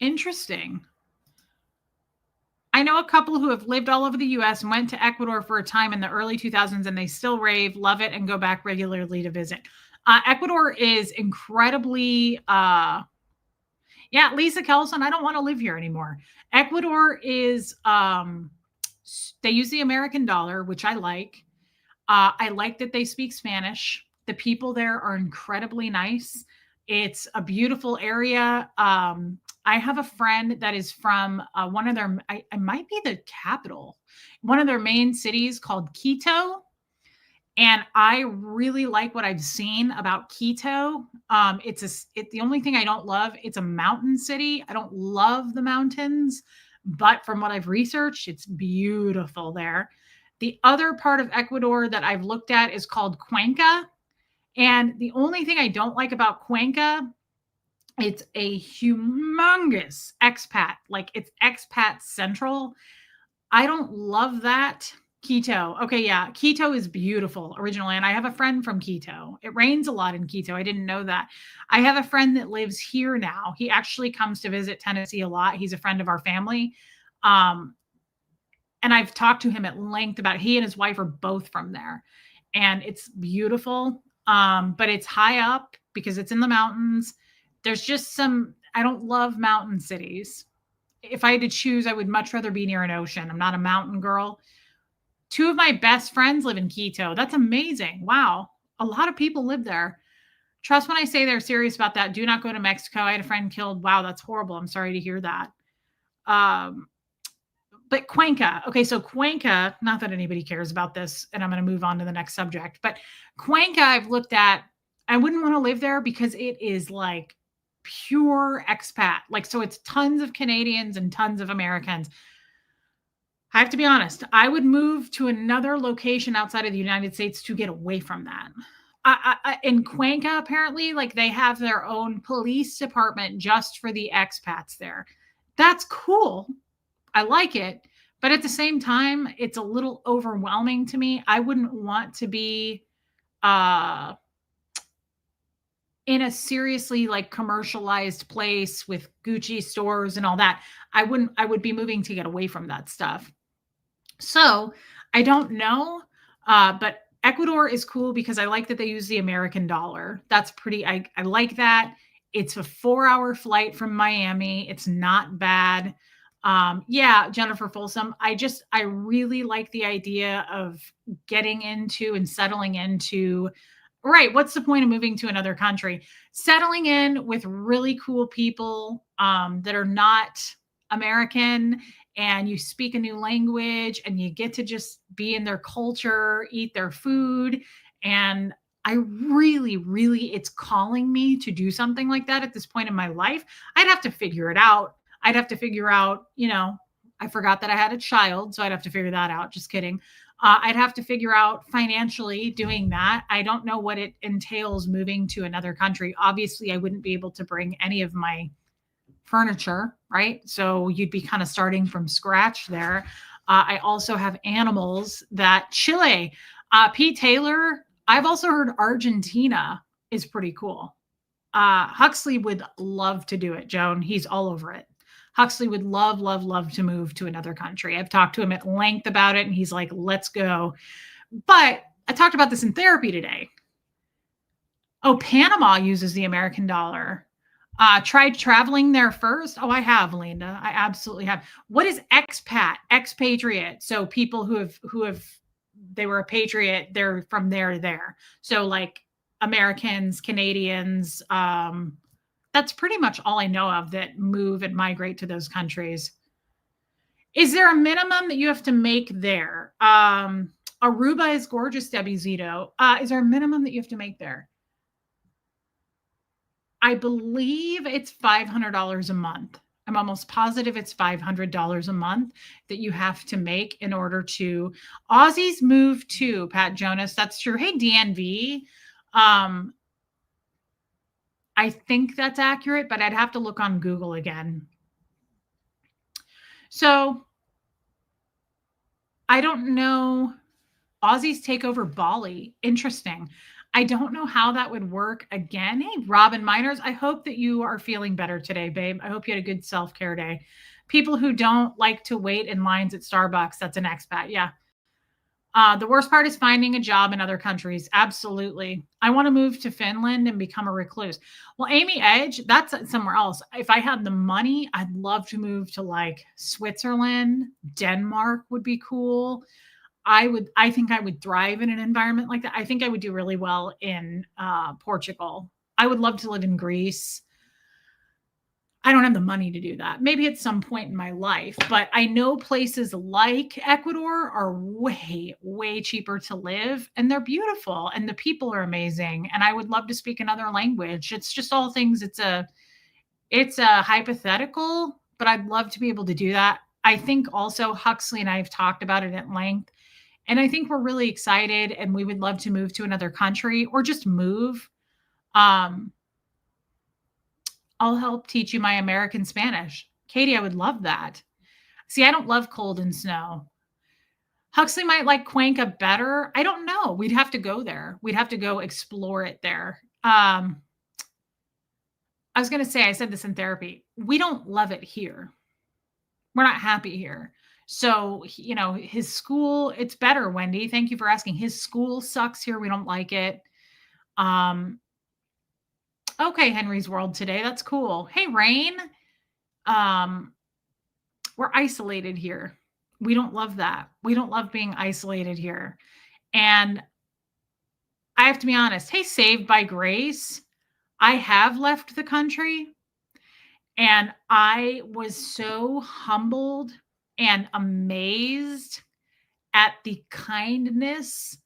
Interesting. I know a couple who have lived all over the US and went to Ecuador for a time in the early 2000s, and they still rave, love it, and go back regularly to visit. Ecuador is incredibly, yeah, Lisa Kelson, I don't want to live here anymore. Ecuador is, they use the American dollar, which I like. I like that they speak Spanish. The people there are incredibly nice. It's a beautiful area. I have a friend that is from one of their, I might be the capital, one of their main cities called Quito. And I really like what I've seen about Quito. It's the only thing I don't love. It's a mountain city. I don't love the mountains, but from what I've researched, it's beautiful there. The other part of Ecuador that I've looked at is called Cuenca. And the only thing I don't like about Cuenca, it's a humongous expat, like it's expat central. I don't love that. Quito. Okay, yeah. Quito is beautiful originally. And I have a friend from Quito. It rains a lot in Quito. I didn't know that. I have a friend that lives here now. He actually comes to visit Tennessee a lot. He's a friend of our family. And I've talked to him at length about it. He and his wife are both from there. And it's beautiful. But it's high up because it's in the mountains. There's just I don't love mountain cities. If I had to choose, I would much rather be near an ocean. I'm not a mountain girl. 2 of my best friends live in Quito. That's amazing. Wow. A lot of people live there. Trust when I say they're serious about that. Do not go to Mexico. I had a friend killed. Wow, that's horrible. I'm sorry to hear that. But Cuenca. Okay, so Cuenca, not that anybody cares about this, and I'm going to move on to the next subject, but Cuenca I've looked at. I wouldn't want to live there because it is like pure expat. Like, so it's tons of Canadians and tons of Americans. I have to be honest, I would move to another location outside of the United States to get away from that. In Cuenca, apparently, like they have their own police department just for the expats there. That's cool. I like it. But at the same time, it's a little overwhelming to me. I wouldn't want to be in a seriously like commercialized place with Gucci stores and all that. I would be moving to get away from that stuff. So I don't know, but Ecuador is cool because I like that they use the American dollar. That's pretty, I like that. It's a 4-hour flight from Miami. It's not bad. Yeah, Jennifer Folsom. I really like the idea of getting into and settling into, right. What's the point of moving to another country? Settling in with really cool people that are not American, and you speak a new language and you get to just be in their culture, eat their food. And I really, really, it's calling me to do something like that at this point in my life. I'd have to figure it out. I'd have to figure out, I forgot that I had a child, so I'd have to figure that out. Just kidding. I'd have to figure out financially doing that. I don't know what it entails moving to another country. Obviously, I wouldn't be able to bring any of my furniture, right? So you'd be kind of starting from scratch there. I also have animals that Chile, Pete Taylor. I've also heard Argentina is pretty cool. Huxley would love to do it, Joan. He's all over it. Huxley would love, love, love to move to another country. I've talked to him at length about it, and he's like, let's go. But I talked about this in therapy today. Oh, Panama uses the American dollar. Tried traveling there first? Oh, I have, Linda. I absolutely have. What is expat? Expatriate. So people who have they were a patriot, they're from there to there. So like Americans, Canadians, that's pretty much all I know of that move and migrate to those countries. Is there a minimum that you have to make there? Aruba is gorgeous, Debbie Zito. Is there a minimum that you have to make there? I believe it's $500 a month. I'm almost positive it's $500 a month that you have to make in order to. Aussies move too, Pat Jonas. That's true. Hey, DNV. I think that's accurate, but I'd have to look on Google again. So I don't know. Aussies take over Bali. Interesting. I don't know how that would work again. Hey, Robin Miners, I hope that you are feeling better today, babe. I hope you had a good self-care day. People who don't like to wait in lines at Starbucks, that's an expat. Yeah. The worst part is finding a job in other countries. Absolutely. I want to move to Finland and become a recluse. Well, Amy Edge, that's somewhere else. If I had the money, I'd love to move to like Switzerland. Denmark would be cool. I think I would thrive in an environment like that. I think I would do really well in Portugal. I would love to live in Greece. I don't have the money to do that. Maybe at some point in my life, but I know places like Ecuador are way, way cheaper to live, and they're beautiful and the people are amazing. And I would love to speak another language. It's just all things. It's a hypothetical, but I'd love to be able to do that. I think also Huxley and I have talked about it at length. And I think we're really excited and we would love to move to another country or just move. I'll help teach you my American Spanish. Katie, I would love that. See, I don't love cold and snow. Huxley might like Cuenca better. I don't know. We'd have to go there. We'd have to go explore it there. I was going to say, I said this in therapy. We don't love it here. We're not happy here. So, his school, it's better, Wendy. Thank you for asking. His school sucks here. We don't like it. Okay, Henry's World today. That's cool. Hey, Rain. We're isolated here. We don't love that. We don't love being isolated here. And I have to be honest. Hey, Saved by Grace. I have left the country. And I was so humbled and amazed at the kindness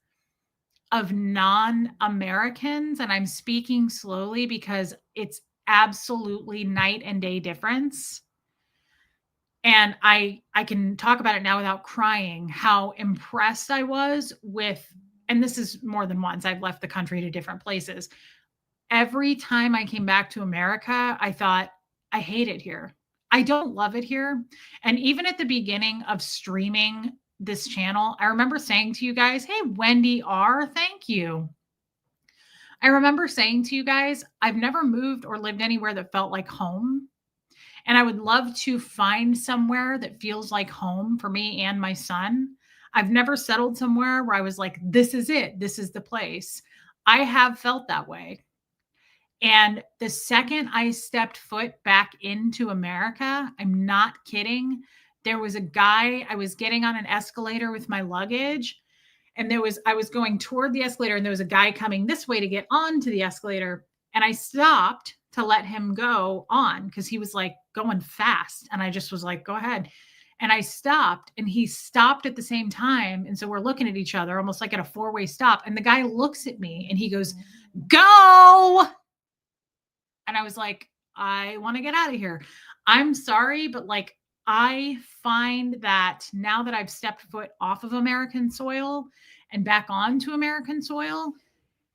of non-Americans. And I'm speaking slowly because it's absolutely night and day difference. And I can talk about it now without crying, how impressed I was with, and this is more than once, I've left the country to different places. Every time I came back to America, I thought, I hate it here. I don't love it here. And even at the beginning of streaming this channel, I remember saying to you guys, hey, Wendy R, thank you. I remember saying to you guys, I've never moved or lived anywhere that felt like home. And I would love to find somewhere that feels like home for me and my son. I've never settled somewhere where I was like, this is it. This is the place. I have felt that way. And the second I stepped foot back into America, I'm not kidding. There was a guy, I was getting on an escalator with my luggage, and I was going toward the escalator, and there was a guy coming this way to get onto the escalator. And I stopped to let him go on because he was like going fast. And I just was like, go ahead. And I stopped, and he stopped at the same time. And so we're looking at each other almost like at a four-way stop. And the guy looks at me and he goes, go. And I was like, I want to get out of here. I'm sorry, but like, I find that now that I've stepped foot off of American soil and back onto American soil,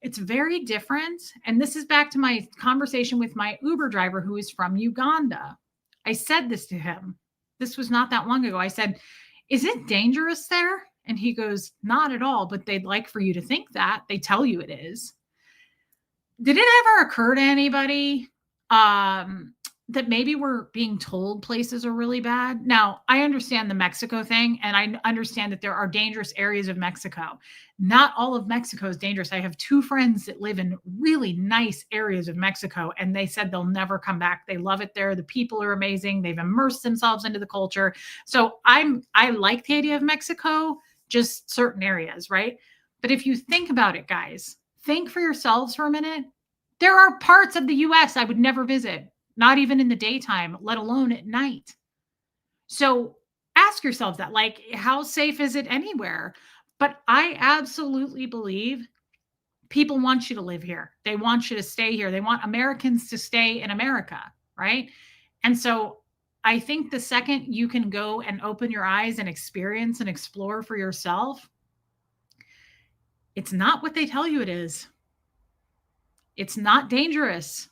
it's very different. And this is back to my conversation with my Uber driver who is from Uganda. I said this to him. This was not that long ago. I said, is it dangerous there? And he goes, not at all, but they'd like for you to think that. They tell you it is. Did it ever occur to anybody that maybe we're being told places are really bad? Now, I understand the Mexico thing, and I understand that there are dangerous areas of Mexico. Not all of Mexico is dangerous. I have two friends that live in really nice areas of Mexico, and they said they'll never come back. They love it there. The people are amazing. They've immersed themselves into the culture. So I like the idea of Mexico, just certain areas, right? But if you think about it, guys, think for yourselves for a minute. There are parts of the US I would never visit, not even in the daytime, let alone at night. So ask yourself that, like, how safe is it anywhere? But I absolutely believe people want you to live here. They want you to stay here. They want Americans to stay in America, right? And so I think the second you can go and open your eyes and experience and explore for yourself, it's not what they tell you it is. It's not dangerous.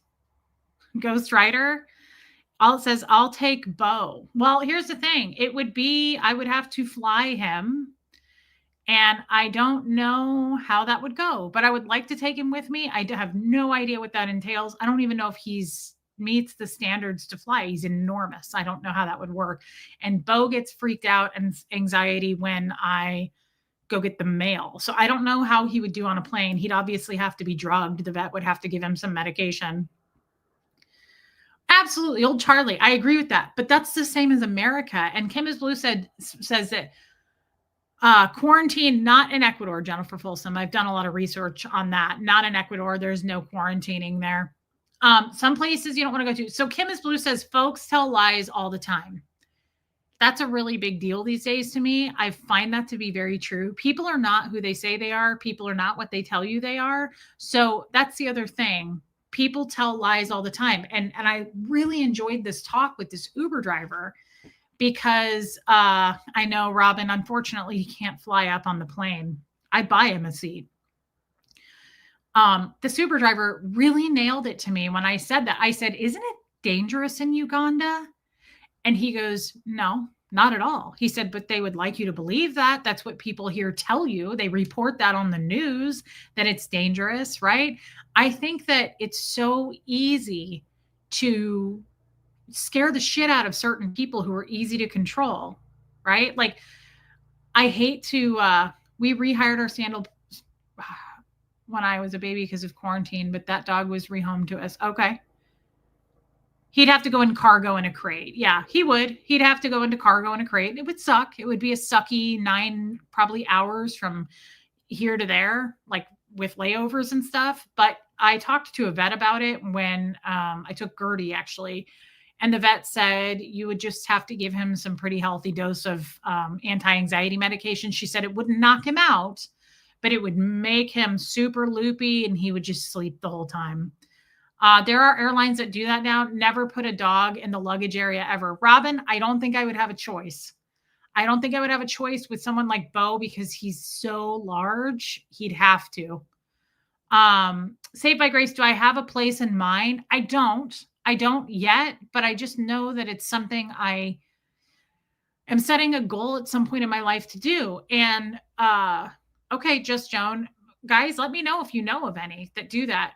Ghost Rider. All it says, I'll take Bo. Well, here's the thing. I would have to fly him. And I don't know how that would go, but I would like to take him with me. I have no idea what that entails. I don't even know if he's meets the standards to fly. He's enormous. I don't know how that would work. And Bo gets freaked out and anxiety when I go get the mail. So I don't know how he would do on a plane. He'd obviously have to be drugged. The vet would have to give him some medication. Absolutely. Old Charlie. I agree with that. But that's the same as America. And Kim is Blue says that quarantine, not in Ecuador, Jennifer Folsom. I've done a lot of research on that. Not in Ecuador. There's no quarantining there. Some places you don't want to go to. So Kim is Blue says, folks tell lies all the time. That's a really big deal these days to me. I find that to be very true. People are not who they say they are. People are not what they tell you they are. So that's the other thing. People tell lies all the time. And I really enjoyed this talk with this Uber driver because I know Robin, unfortunately, he can't fly up on the plane. I'd buy him a seat. This Uber driver really nailed it to me when I said that. I said, isn't it dangerous in Uganda? And he goes, no, not at all. He said, but they would like you to believe that. That's what people here tell you. They report that on the news, that it's dangerous, right? I think that it's so easy to scare the shit out of certain people who are easy to control, right? Like, I hate to, we rehired our Sandal when I was a baby because of quarantine, but that dog was rehomed to us. Okay. He'd have to go in cargo in a crate. Yeah, he would. He'd have to go into cargo in a crate. It would suck. It would be a sucky 9 probably hours from here to there, like with layovers and stuff. But I talked to a vet about it when I took Gertie, actually. And the vet said you would just have to give him some pretty healthy dose of anti-anxiety medication. She said it wouldn't knock him out, but it would make him super loopy and he would just sleep the whole time. There are airlines that do that now. Never put a dog in the luggage area ever. Robin, I don't think I would have a choice. I don't think I would have a choice with someone like Bo because he's so large. He'd have to. Saved by Grace, do I have a place in mind? I don't yet, but I just know that it's something I am setting a goal at some point in my life to do. And okay, Just Joan, guys, let me know if you know of any that do that.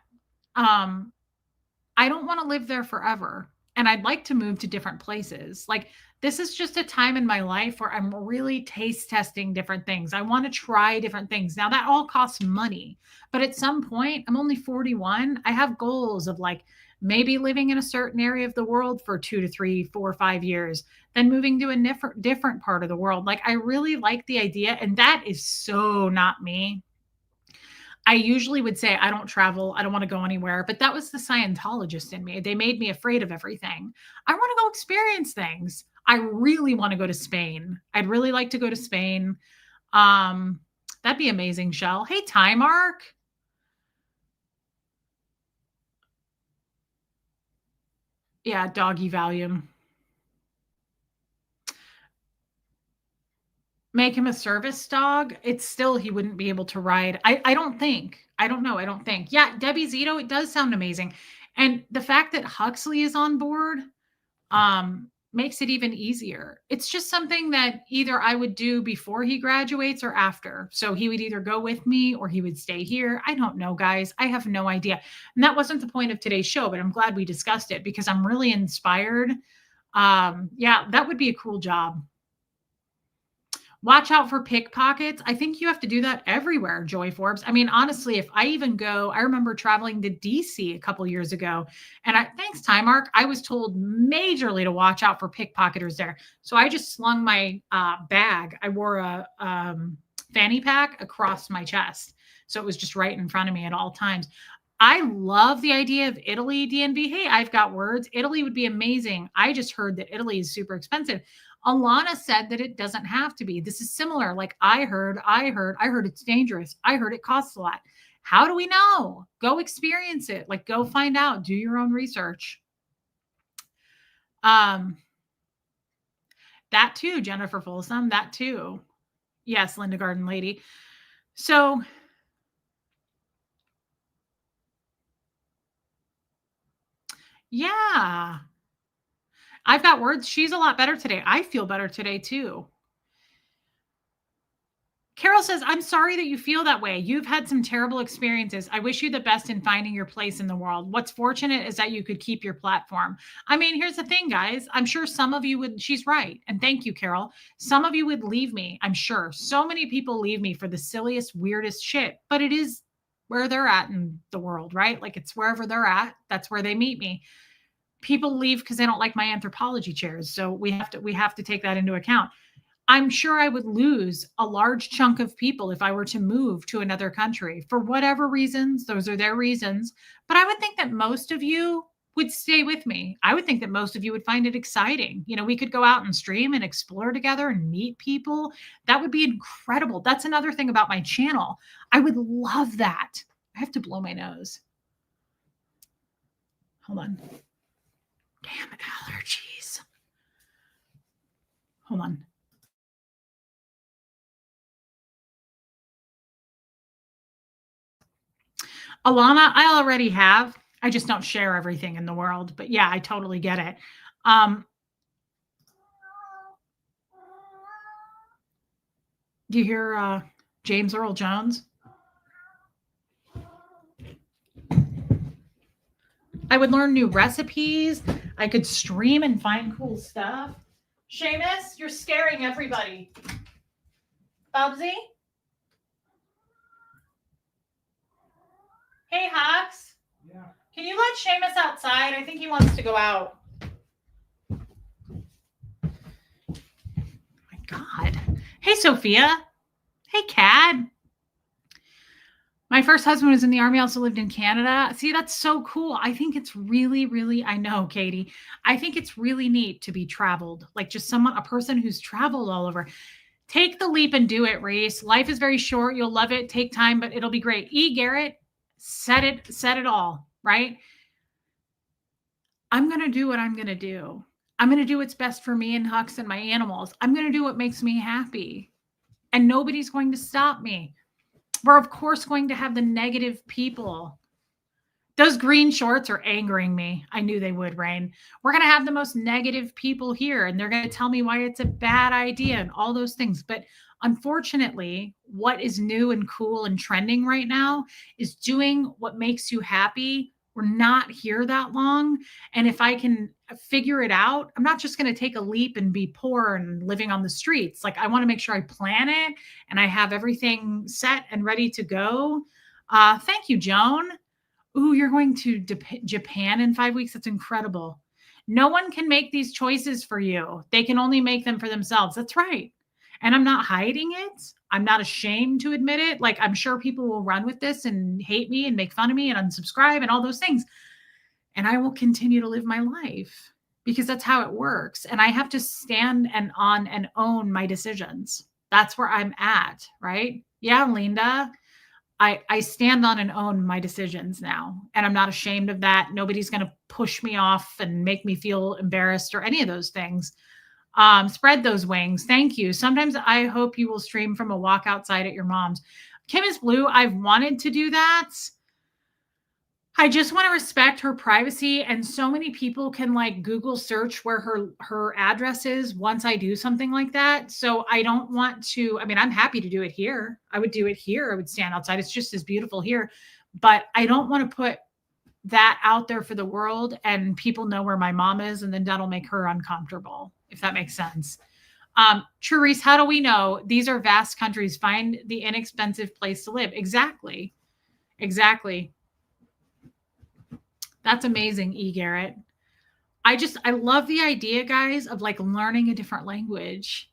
I don't want to live there forever. And I'd like to move to different places. Like This is just a time in my life where I'm really taste testing different things. I want to try different things. Now, that all costs money, but at some point, I'm only 41. I have goals of like maybe living in a certain area of the world for 2 to 3, 4, 5 years, then moving to a different part of the world. Like, I really like the idea. And that is so not me. I usually would say, I don't travel. I don't want to go anywhere. But that was the Scientologist in me. They made me afraid of everything. I want to go experience things. I really want to go to Spain. I'd really like to go to Spain. Um, that'd be amazing, Shell. Hey, Time Mark. Yeah, doggy Valium. Make him a service dog. It's still he wouldn't be able to ride. I don't think. I don't know. I don't think. Yeah, Debbie Zito, it does sound amazing. And the fact that Huxley is on board makes it even easier. It's just something that either I would do before he graduates or after. So he would either go with me or he would stay here. I don't know, guys. I have no idea. And that wasn't the point of today's show, but I'm glad we discussed it because I'm really inspired. Yeah, that would be a cool job. Watch out for pickpockets. I think you have to do that everywhere, Joy Forbes. I mean, honestly, if I even go, I remember traveling to DC a couple years ago, and thanks, Time Mark, I was told majorly to watch out for pickpocketers there. So I just slung my bag. I wore a fanny pack across my chest, so it was just right in front of me at all times. I love the idea of Italy, DNB. Hey, I've got words. Italy would be amazing. I just heard that Italy is super expensive. Alana said that it doesn't have to be. This is similar. Like I heard it's dangerous. I heard it costs a lot. How do we know? Go experience it. Like go find out. Do your own research. That too, Jennifer Folsom. That too. Yes, Linda Garden Lady. So yeah. I've got words. She's a lot better today. I feel better today too. Carol says, I'm sorry that you feel that way. You've had some terrible experiences. I wish you the best in finding your place in the world. What's fortunate is that you could keep your platform. I mean, here's the thing, guys. I'm sure some of you would, she's right. And thank you, Carol. Some of you would leave me. I'm sure so many people leave me for the silliest, weirdest shit, but it is where they're at in the world, right? Like it's wherever they're at. That's where they meet me. People leave because they don't like my anthropology chairs. So we have to take that into account. I'm sure I would lose a large chunk of people if I were to move to another country for whatever reasons. Those are their reasons. But I would think that most of you would stay with me. I would think that most of you would find it exciting. You know, we could go out and stream and explore together and meet people. That would be incredible. That's another thing about my channel. I would love that. I have to blow my nose. Hold on. Damn allergies. Hold on. Alana, I already have. I just don't share everything in the world. But yeah, I totally get it. Do you hear James Earl Jones? I would learn new recipes. I could stream and find cool stuff. Seamus, you're scaring everybody. Bubsy? Hey, Hux. Yeah. Can you let Seamus outside? I think he wants to go out. My God. Hey, Sophia. Hey, Cad. My first husband was in the Army, also lived in Canada. See, that's so cool. I think it's really, really, I know, Katie. I think it's really neat to be traveled. Like just a person who's traveled all over. Take the leap and do it, Reese. Life is very short. You'll love it. Take time, but it'll be great. E. Garrett said it all, right? I'm going to do what I'm going to do. I'm going to do what's best for me and Hux and my animals. I'm going to do what makes me happy. And nobody's going to stop me. We're, of course, going to have the negative people. Those green shorts are angering me. I knew they would, Rain. We're going to have the most negative people here, and they're going to tell me why it's a bad idea and all those things. But unfortunately, what is new and cool and trending right now is doing what makes you happy, We're not here that long. And if I can figure it out, I'm not just going to take a leap and be poor and living on the streets. Like, I want to make sure I plan it and I have everything set and ready to go. Thank you, Joan. Ooh, you're going to Japan in 5 weeks. That's incredible. No one can make these choices for you. They can only make them for themselves. That's right. And I'm not hiding it. I'm not ashamed to admit it. Like, I'm sure people will run with this and hate me and make fun of me and unsubscribe and all those things. And I will continue to live my life because that's how it works. And I have to stand and on and own my decisions. That's where I'm at, right? Yeah, Linda. I stand on and own my decisions now, and I'm not ashamed of that. Nobody's going to push me off and make me feel embarrassed or any of those things. Spread those wings. Thank you. Sometimes I hope you will stream from a walk outside at your mom's. Kim is Blue. I've wanted to do that. I just want to respect her privacy, and so many people can like Google search where her address is once I do something like that. So I don't want to, I mean, I'm happy to do it here. I would do it here. I would stand outside. It's just as beautiful here, but I don't want to put that out there for the world and people know where my mom is, and then that'll make her uncomfortable, if that makes sense. Therese, how do we know these are vast countries? Find the inexpensive place to live. Exactly. That's amazing, E. Garrett. I love the idea, guys, of like learning a different language,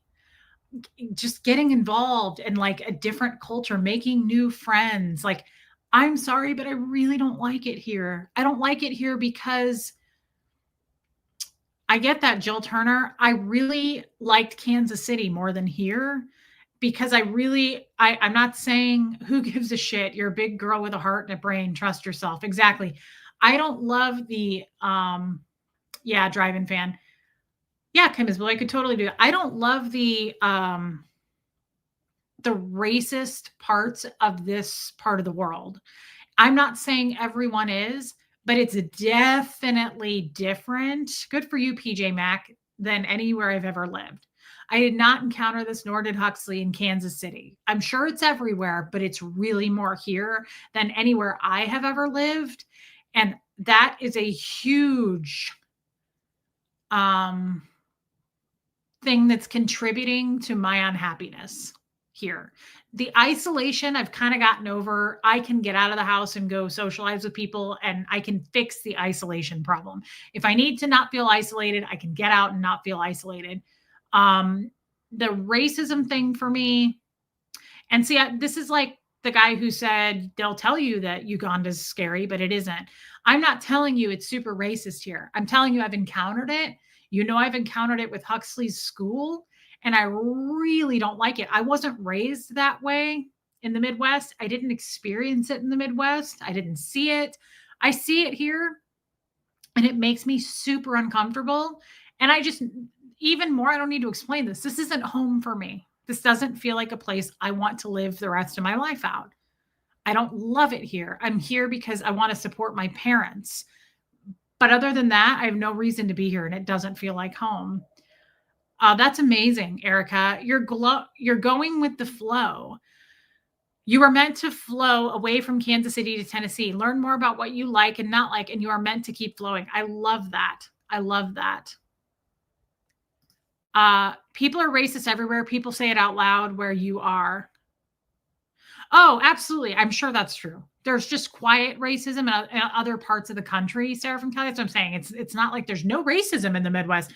just getting involved in like a different culture, making new friends. Like, I'm sorry, but I really don't like it here. I don't like it here because I get that, Jill Turner. I really liked Kansas City more than here because I'm not saying who gives a shit. You're a big girl with a heart and a brain. Trust yourself. Exactly. I don't love the, drive-in fan. Yeah, Kim is, well, I could totally do it. I don't love the racist parts of this part of the world. I'm not saying everyone is, but it's definitely different. Good for you, PJ Mac, than anywhere I've ever lived. I did not encounter this, nor did Huxley in Kansas City. I'm sure it's everywhere, but it's really more here than anywhere I have ever lived. And that is a huge thing that's contributing to my unhappiness here. The isolation I've kind of gotten over. I can get out of the house and go socialize with people, and I can fix the isolation problem. If I need to not feel isolated, I can get out and not feel isolated. The racism thing for me, and see, this is like the guy who said they'll tell you that Uganda's scary, but it isn't. I'm not telling you it's super racist here. I'm telling you I've encountered it. You know, I've encountered it with Huxley's school, and I really don't like it. I wasn't raised that way in the Midwest. I didn't experience it in the Midwest. I didn't see it. I see it here, and it makes me super uncomfortable. And I just, even more, I don't need to explain this. This isn't home for me. This doesn't feel like a place I want to live the rest of my life out. I don't love it here. I'm here because I want to support my parents. But other than that, I have no reason to be here, and it doesn't feel like home. That's amazing, Erica. You're going with the flow. You are meant to flow away from Kansas City to Tennessee. Learn more about what you like and not like, and you are meant to keep flowing. I love that. I love that. People are racist everywhere. People say it out loud where you are. Oh, absolutely. I'm sure that's true. There's just quiet racism in other parts of the country, Sarah from Cali. That's what I'm saying. It's not like there's no racism in the Midwest.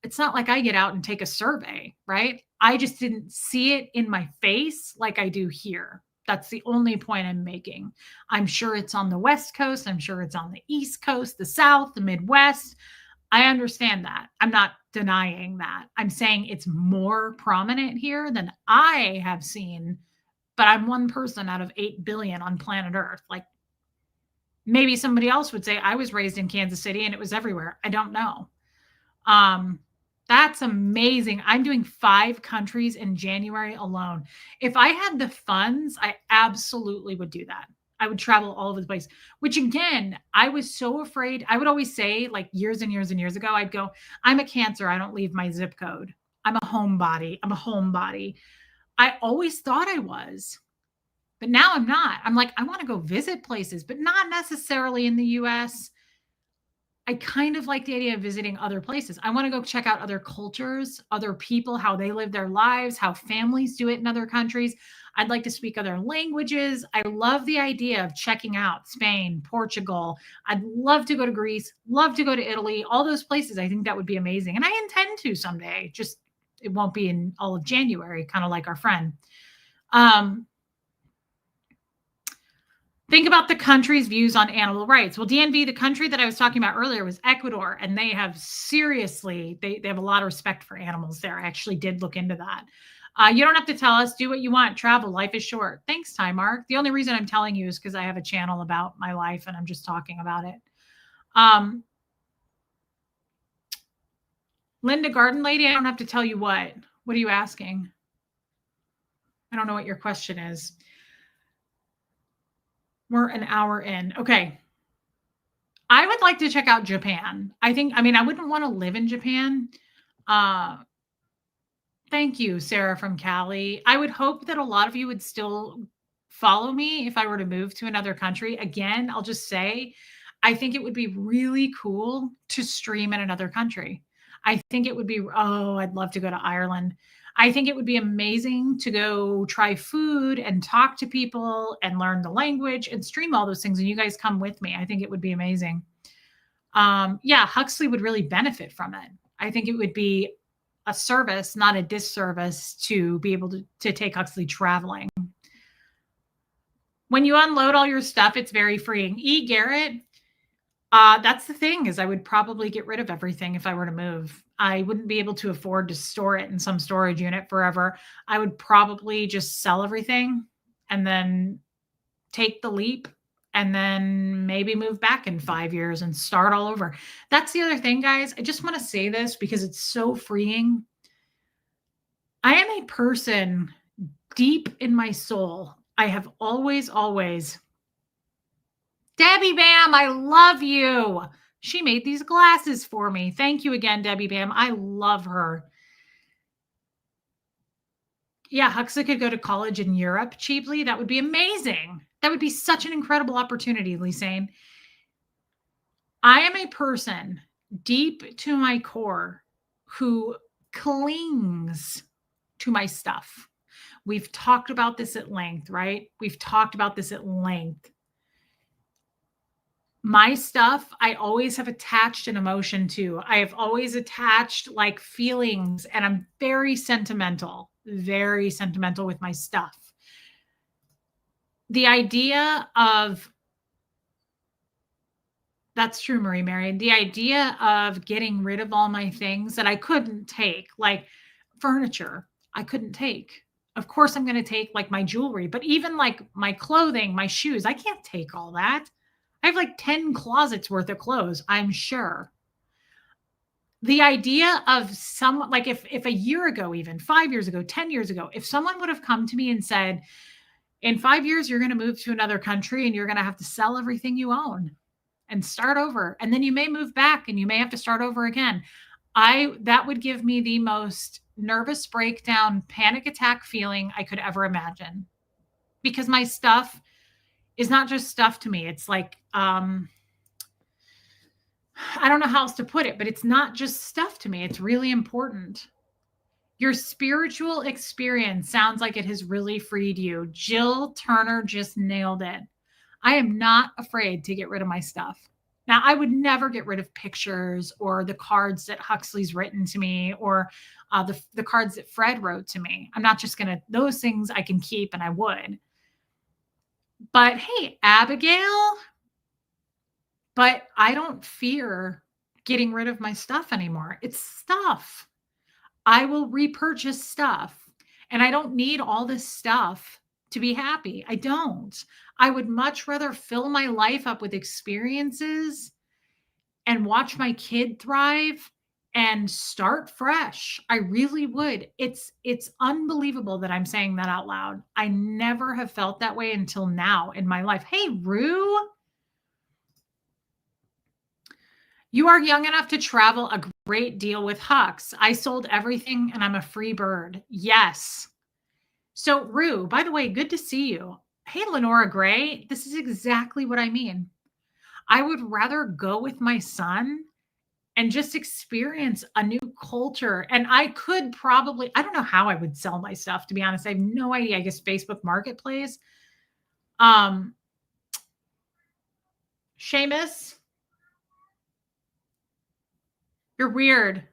It's not like I get out and take a survey, right? I just didn't see it in my face like I do here. That's the only point I'm making. I'm sure it's on the West Coast. I'm sure it's on the East Coast, the South, the Midwest. I understand that. I'm not denying that. I'm saying it's more prominent here than I have seen, but I'm one person out of 8 billion on planet Earth. Like, maybe somebody else would say I was raised in Kansas City and it was everywhere. I don't know. That's amazing. I'm doing 5 countries in January alone. If I had the funds, I absolutely would do that. I would travel all over the place, which again, I was so afraid. I would always say, like, years and years and years ago, I'd go, I'm a Cancer. I don't leave my zip code. I'm a homebody. I always thought I was. But now I'm not. I'm like, I want to go visit places, but not necessarily in the US. I kind of like the idea of visiting other places. I want to go check out other cultures, other people, how they live their lives, how families do it in other countries. I'd like to speak other languages. I love the idea of checking out Spain, Portugal. I'd love to go to Greece, love to go to Italy, all those places. I think that would be amazing. And I intend to someday. Just it won't be in all of January, kind of like our friend. Um, Think about the country's views on animal rights. Well, DNV, the country that I was talking about earlier, was Ecuador, and they have seriously, they have a lot of respect for animals there. I actually did look into that. You don't have to tell us. Do what you want. Travel. Life is short. Thanks, Ty Mark. The only reason I'm telling you is because I have a channel about my life and I'm just talking about it. Linda Garden Lady, I don't have to tell you what. What are you asking? I don't know what your question is. We're an hour in. Okay. I would like to check out Japan. I wouldn't want to live in Japan. Thank you, Sarah from Cali. I would hope that a lot of you would still follow me if I were to move to another country. Again, I'll just say, I think it would be really cool to stream in another country. I think it would be, I'd love to go to Ireland. I think it would be amazing to go try food and talk to people and learn the language and stream all those things. And you guys come with me. I think it would be amazing. Huxley would really benefit from it. I think it would be a service, not a disservice, to be able to take Huxley traveling. When you unload all your stuff, it's very freeing. E. Garrett, that's the thing, is I would probably get rid of everything if I were to move. I wouldn't be able to afford to store it in some storage unit forever. I would probably just sell everything and then take the leap and then maybe move back in 5 years and start all over. That's the other thing, guys. I just want to say this because it's so freeing. I am a person deep in my soul. I have always, Debbie Bam, I love you. She made these glasses for me. Thank you again, Debbie Bam. I love her. Yeah, Huxley could go to college in Europe cheaply. That would be amazing. That would be such an incredible opportunity, Lisane. I am a person deep to my core who clings to my stuff. We've talked about this at length, right? We've talked about this at length. My stuff, I always have attached an emotion to. I have always attached like feelings, and I'm very sentimental with my stuff. The idea of, that's true, Marie Mary, the idea of getting rid of all my things that I couldn't take, like furniture, I couldn't take. Of course, I'm going to take like my jewelry, but even like my clothing, my shoes, I can't take all that. I have like 10 closets worth of clothes, I'm sure. The idea of someone, like if a year ago, even 5 years ago, 10 years ago, if someone would have come to me and said, in 5 years, you're going to move to another country and you're going to have to sell everything you own and start over. And then you may move back and you may have to start over again. That would give me the most nervous breakdown, panic attack feeling I could ever imagine. Because my stuff is not just stuff to me. It's like, I don't know how else to put it, but it's not just stuff to me. It's really important. Your spiritual experience sounds like it has really freed you. Jill Turner just nailed it. I am not afraid to get rid of my stuff. Now, I would never get rid of pictures or the cards that Huxley's written to me or the cards that Fred wrote to me. I'm not just going to, those things I can keep, and I would. But hey, Abigail, but I don't fear getting rid of my stuff anymore. It's stuff. I will repurchase stuff, and I don't need all this stuff to be happy. I don't. I would much rather fill my life up with experiences and watch my kid thrive and start fresh. I really would. It's unbelievable that I'm saying that out loud. I never have felt that way until now in my life. Hey, Rue. You are young enough to travel a great deal with Hux. I sold everything and I'm a free bird. Yes. So Rue, by the way, good to see you. Hey, Lenora Gray, this is exactly what I mean. I would rather go with my son and just experience a new culture. And I could probably, I don't know how I would sell my stuff, to be honest. I have no idea. I guess Facebook Marketplace. Um, Seamus, you're weird.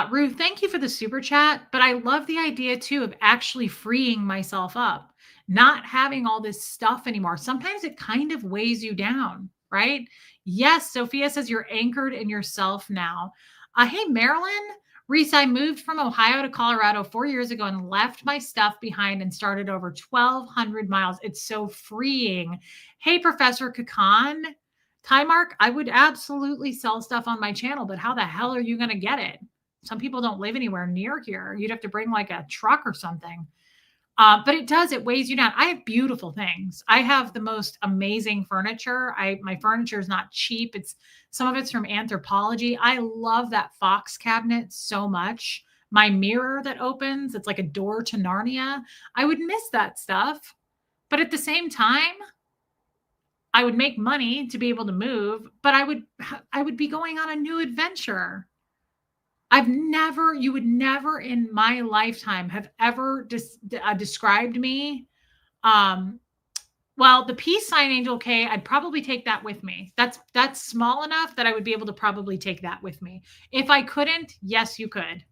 Ruth, thank you for the super chat. But I love the idea too of actually freeing myself up, not having all this stuff anymore. Sometimes it kind of weighs you down, right? Yes, Sophia says you're anchored in yourself now. Hey, Marilyn, Reese, I moved from Ohio to Colorado 4 years ago and left my stuff behind and started over 1,200 miles. It's so freeing. Hey, Professor Kakan. Mark, I would absolutely sell stuff on my channel, but how the hell are you going to get it? Some people don't live anywhere near here. You'd have to bring like a truck or something. But it weighs you down. I have beautiful things. I have the most amazing furniture. My furniture is not cheap. Some of it's from Anthropologie. I love that Fox cabinet so much. My mirror that opens, it's like a door to Narnia. I would miss that stuff. But at the same time, I would make money to be able to move, but I would be going on a new adventure. You would never in my lifetime have ever described me. Well, the peace sign angel, okay, I'd probably take that with me. That's small enough that I would be able to probably take that with me. If I couldn't, yes, you could.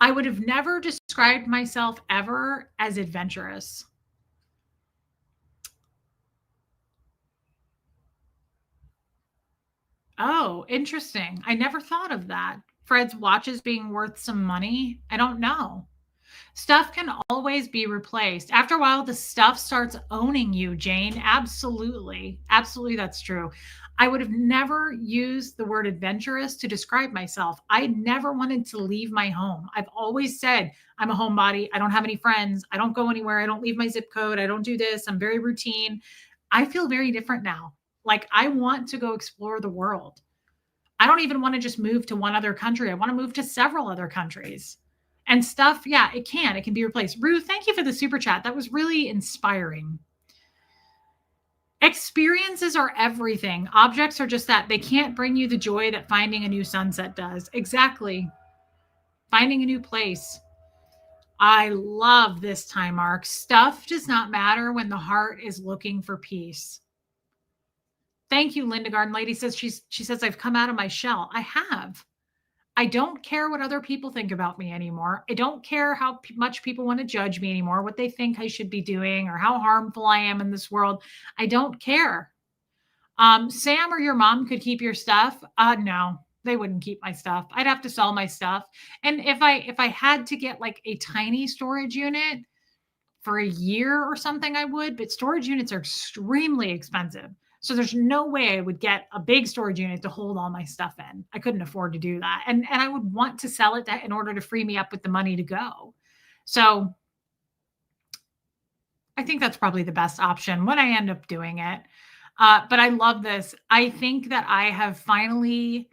I would have never described myself ever as adventurous. Oh, interesting. I never thought of that. Fred's watches being worth some money. I don't know. Stuff can always be replaced. After a while, the stuff starts owning you, Jane. Absolutely. Absolutely, that's true. I would have never used the word adventurous to describe myself. I never wanted to leave my home. I've always said I'm a homebody. I don't have any friends. I don't go anywhere. I don't leave my zip code. I don't do this. I'm very routine. I feel very different now. Like I want to go explore the world. I don't even want to just move to one other country. I want to move to several other countries. And stuff, yeah, it can be replaced. Ruth, thank you for the super chat. That was really inspiring. Experiences are everything. Objects are just that. They can't bring you the joy that finding a new sunset does. Exactly. Finding a new place. I love this time mark. Stuff does not matter when the heart is looking for peace. Thank you, Linda Garden Lady says she says I've come out of my shell. I have. I don't care what other people think about me anymore. I don't care how much people want to judge me anymore, what they think I should be doing or how harmful I am in this world. I don't care. Sam or your mom could keep your stuff. No, they wouldn't keep my stuff. I'd have to sell my stuff. And if I had to get like a tiny storage unit for a year or something, I would, but storage units are extremely expensive. So there's no way I would get a big storage unit to hold all my stuff in. I couldn't afford to do that. And I would want to sell it in order to free me up with the money to go. So I think that's probably the best option when I end up doing it. But I love this. I think that I have finally.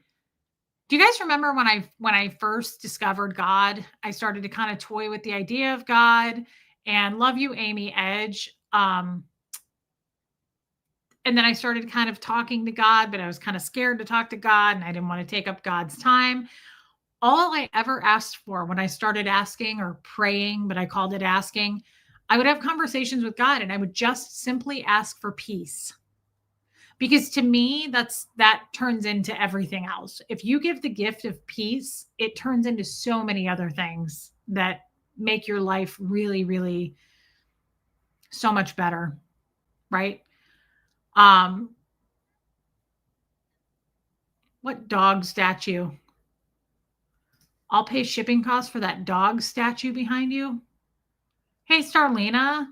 Do you guys remember when I first discovered God? I started to kind of toy with the idea of God, and love you, Amy Edge. And then I started kind of talking to God, but I was kind of scared to talk to God and I didn't want to take up God's time. All I ever asked for when I started asking or praying, but I called it asking, I would have conversations with God and I would just simply ask for peace. Because to me, that turns into everything else. If you give the gift of peace, it turns into so many other things that make your life really, really so much better, right? What dog statue? I'll pay shipping costs for that dog statue behind you. Hey, Starlina.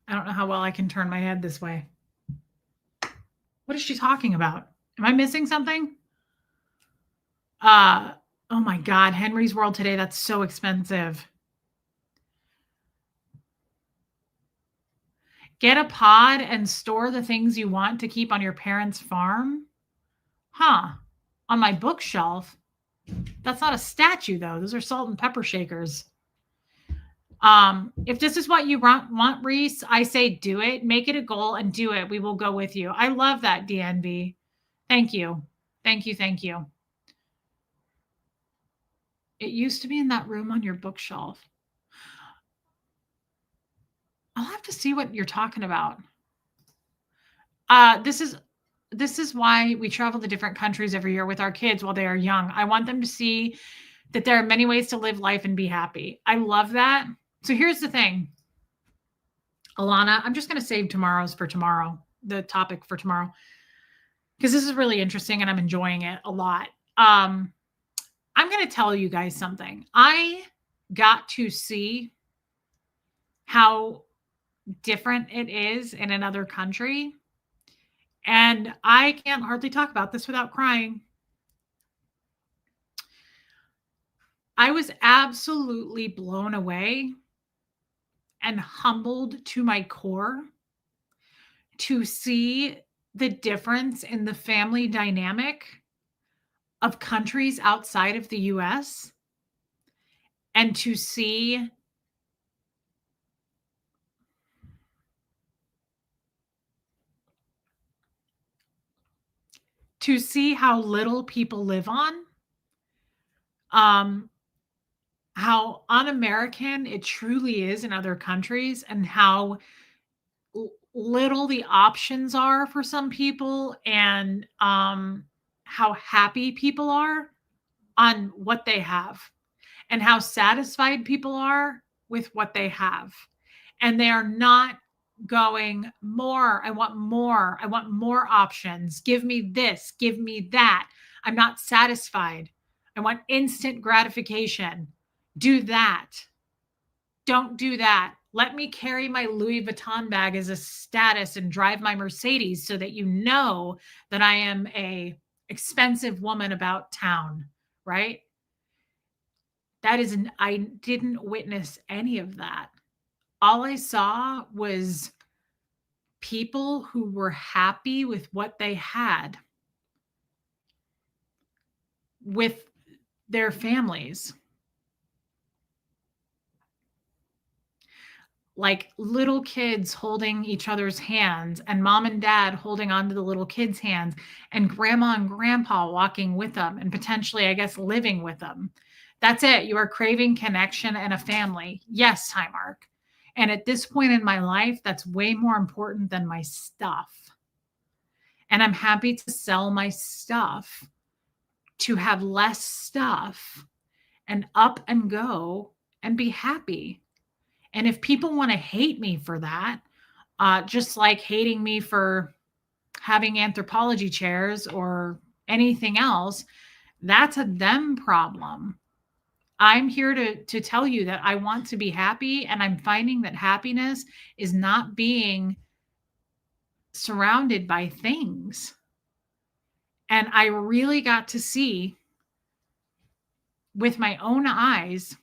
I don't know how well I can turn my head this way. What is she talking about? Am I missing something? Oh my God, Henry's World today. That's so expensive. Get a pod and store the things you want to keep on your parents' farm? Huh. On my bookshelf. That's not a statue, though. Those are salt and pepper shakers. If this is what you want, Reese, I say do it. Make it a goal and do it. We will go with you. I love that, DNB. Thank you. Thank you. Thank you. It used to be in that room on your bookshelf. I'll have to see what you're talking about. This is why we travel to different countries every year with our kids while they are young. I want them to see that there are many ways to live life and be happy. I love that. So here's the thing, Alana, I'm just going to save tomorrow's for tomorrow, the topic for tomorrow, because this is really interesting and I'm enjoying it a lot. I'm going to tell you guys something. I got to see how different it is in another country. And I can't hardly talk about this without crying. I was absolutely blown away and humbled to my core to see the difference in the family dynamic of countries outside of the US, and to see how little people live on, how un-American it truly is in other countries, and how little the options are for some people, and how happy people are on what they have, and how satisfied people are with what they have. And they are not going, more, I want more, I want more options. Give me this, give me that. I'm not satisfied. I want instant gratification. Do that. Don't do that. Let me carry my Louis Vuitton bag as a status and drive my Mercedes so that you know that I am a expensive woman about town, right? I didn't witness any of that. All I saw was people who were happy with what they had with their families. Like little kids holding each other's hands, and mom and dad holding onto the little kids' hands, and grandma and grandpa walking with them, and potentially, I guess, living with them. That's it. You are craving connection and a family. Yes, Highmark. And at this point in my life, that's way more important than my stuff. And I'm happy to sell my stuff to have less stuff and up and go and be happy. And if people want to hate me for that, just like hating me for having anthropology chairs or anything else, that's a them problem. I'm here to tell you that I want to be happy, and I'm finding that happiness is not being surrounded by things. And I really got to see with my own eyes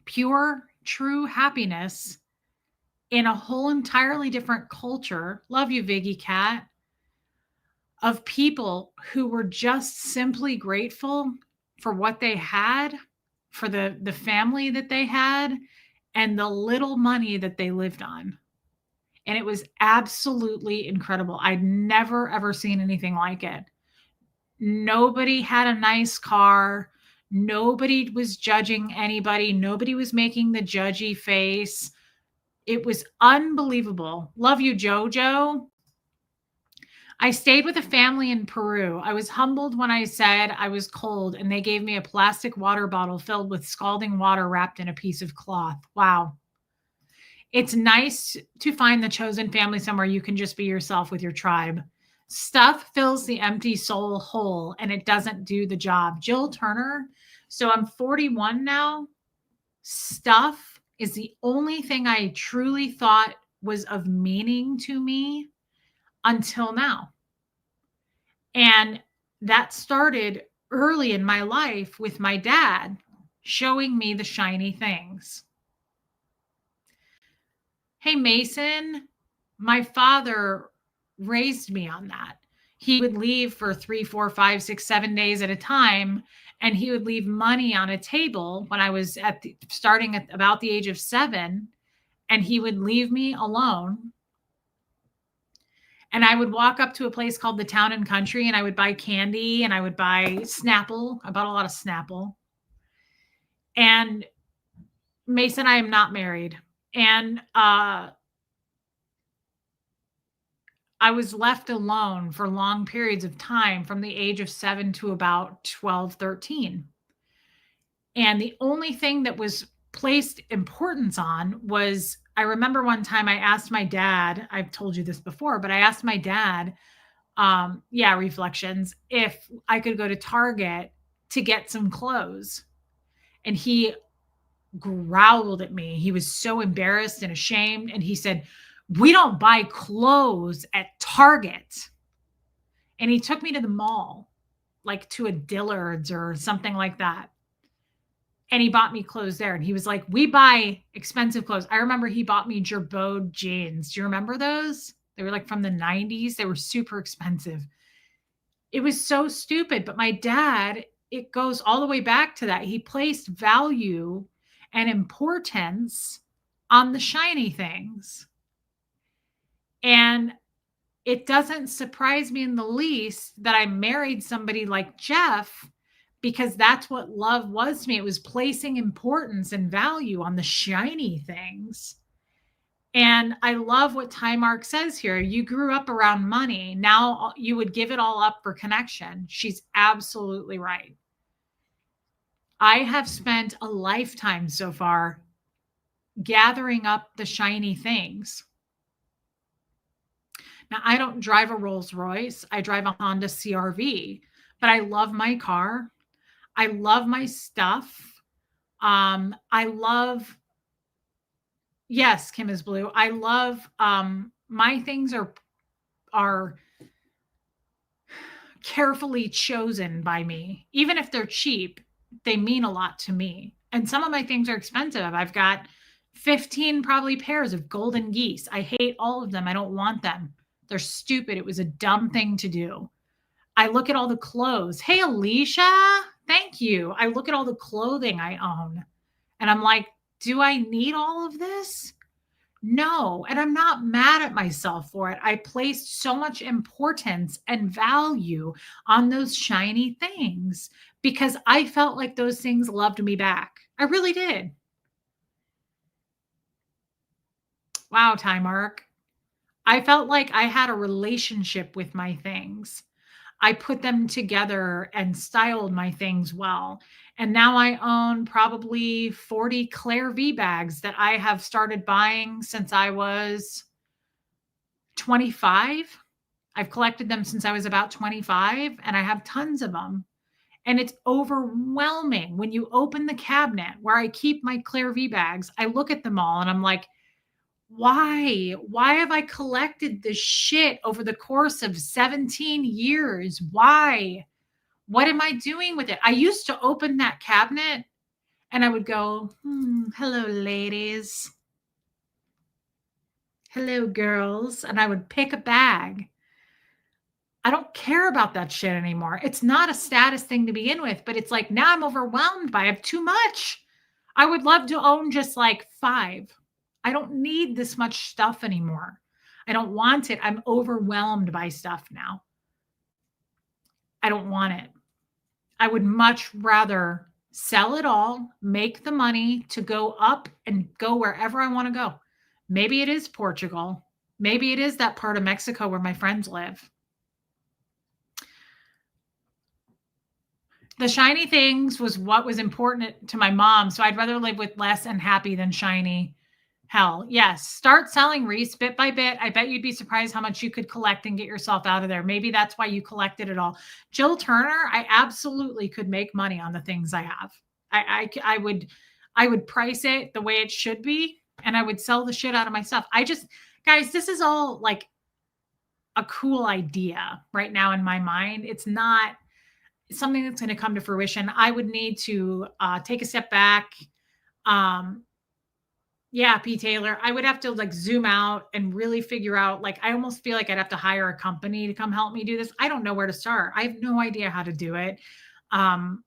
pure, true happiness in a whole entirely different culture. Love you, Viggy Cat. Of people who were just simply grateful for what they had, for the family that they had, and the little money that they lived on. And it was absolutely incredible. I'd never, ever seen anything like it. Nobody had a nice car. Nobody was judging anybody. Nobody was making the judgy face. It was unbelievable. Love you, Jojo. I stayed with a family in Peru. I was humbled when I said I was cold, and they gave me a plastic water bottle filled with scalding water wrapped in a piece of cloth. Wow. It's nice to find the chosen family somewhere you can just be yourself with your tribe. Stuff fills the empty soul hole, and it doesn't do the job. Jill Turner. So I'm 41 now. Stuff is the only thing I truly thought was of meaning to me until now. And that started early in my life with my dad showing me the shiny things. Hey, Mason, my father raised me on that. he would leave for 3, 4, 5, 6, 7 days at a time. And he would leave money on a table when I was starting at about the age of 7. And he would leave me alone. And I would walk up to a place called the Town and Country, and I would buy candy, and I would buy Snapple. I bought a lot of Snapple. And Mason, I am not married. And I was left alone for long periods of time from the age of 7 to about 12, 13. And the only thing that was placed importance on was, I remember one time I asked my dad, I've told you this before, but I asked my dad, reflections, if I could go to Target to get some clothes. And he growled at me. He was so embarrassed and ashamed. And he said, "We don't buy clothes at Target." And he took me to the mall, like to a Dillard's or something like that. And he bought me clothes there. And he was like, "We buy expensive clothes." I remember he bought me Girbaud jeans. Do you remember those? They were like from the 90s. They were super expensive. It was so stupid. But my dad, it goes all the way back to that. He placed value and importance on the shiny things. And it doesn't surprise me in the least that I married somebody like Jeff, because that's what love was to me. It was placing importance and value on the shiny things. And I love what Tymark says here. You grew up around money. Now you would give it all up for connection. She's absolutely right. I have spent a lifetime so far gathering up the shiny things. Now, I don't drive a Rolls Royce. I drive a Honda CRV, but I love my car. I love my stuff. I love, yes, Kim is blue. I love, my things are carefully chosen by me. Even if they're cheap, they mean a lot to me. And some of my things are expensive. I've got 15 probably pairs of golden geese. I hate all of them. I don't want them. They're stupid. It was a dumb thing to do. I look at all the clothes. Hey, Alicia, thank you. I look at all the clothing I own and I'm like, do I need all of this? No. And I'm not mad at myself for it. I placed so much importance and value on those shiny things because I felt like those things loved me back. I really did. Wow, Tymark. I felt like I had a relationship with my things. I put them together and styled my things well. And now I own probably 40 Claire V bags that I have started buying since I was 25. I've collected them since I was about 25, and I have tons of them. And it's overwhelming. When you open the cabinet where I keep my Claire V bags, I look at them all and I'm like, why? Why have I collected this shit over the course of 17 years? Why? What am I doing with it? I used to open that cabinet and I would go, hello, ladies. Hello, girls. And I would pick a bag. I don't care about that shit anymore. It's not a status thing to begin with, but it's like now I'm overwhelmed by it. I have too much. I would love to own just like 5. I don't need this much stuff anymore. I don't want it. I'm overwhelmed by stuff now. I don't want it. I would much rather sell it all, make the money to go up and go wherever I want to go. Maybe it is Portugal. Maybe it is that part of Mexico where my friends live. The shiny things was what was important to my mom. So I'd rather live with less and happy than shiny. Hell, yes. Start selling, Reese, bit by bit. I bet you'd be surprised how much you could collect and get yourself out of there. Maybe that's why you collected it all. Jill Turner, I absolutely could make money on the things I have. I would price it the way it should be, and I would sell the shit out of my stuff. Guys, this is all like a cool idea right now in my mind. It's not something that's going to come to fruition. I would need to take a step back, Yeah, P. Taylor. I would have to like zoom out and really figure out, like, I almost feel like I'd have to hire a company to come help me do this. I don't know where to start. I have no idea how to do it. Um,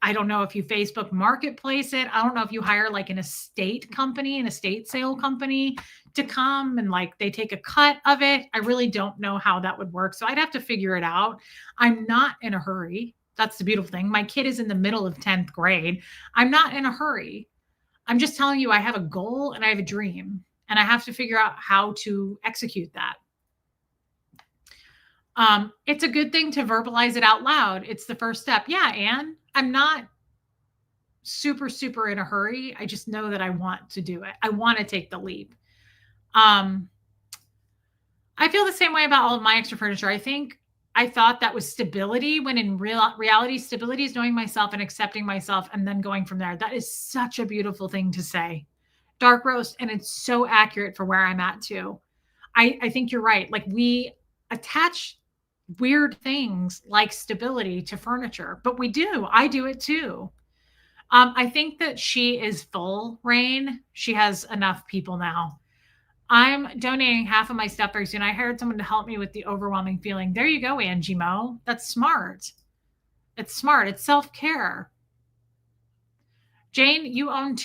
I don't know if you Facebook marketplace it. I don't know if you hire like an estate company, an estate sale company to come and like they take a cut of it. I really don't know how that would work. So I'd have to figure it out. I'm not in a hurry. That's the beautiful thing. My kid is in the middle of 10th grade. I'm not in a hurry. I'm just telling you, I have a goal and I have a dream, and I have to figure out how to execute that. It's a good thing to verbalize it out loud. It's the first step. Yeah, Anne, I'm not super, super in a hurry. I just know that I want to do it. I want to take the leap. Um, I feel the same way about all of my extra furniture. I think I thought that was stability when in reality, stability is knowing myself and accepting myself and then going from there. That is such a beautiful thing to say. Dark roast. And it's so accurate for where I'm at too. I think you're right. Like we attach weird things like stability to furniture, but we do. I do it too. I think that she is full, Rain. She has enough people now. I'm donating half of my stuff very soon. I hired someone to help me with the overwhelming feeling. There you go, Angie Mo. That's smart. It's smart. It's self-care. Jane, you own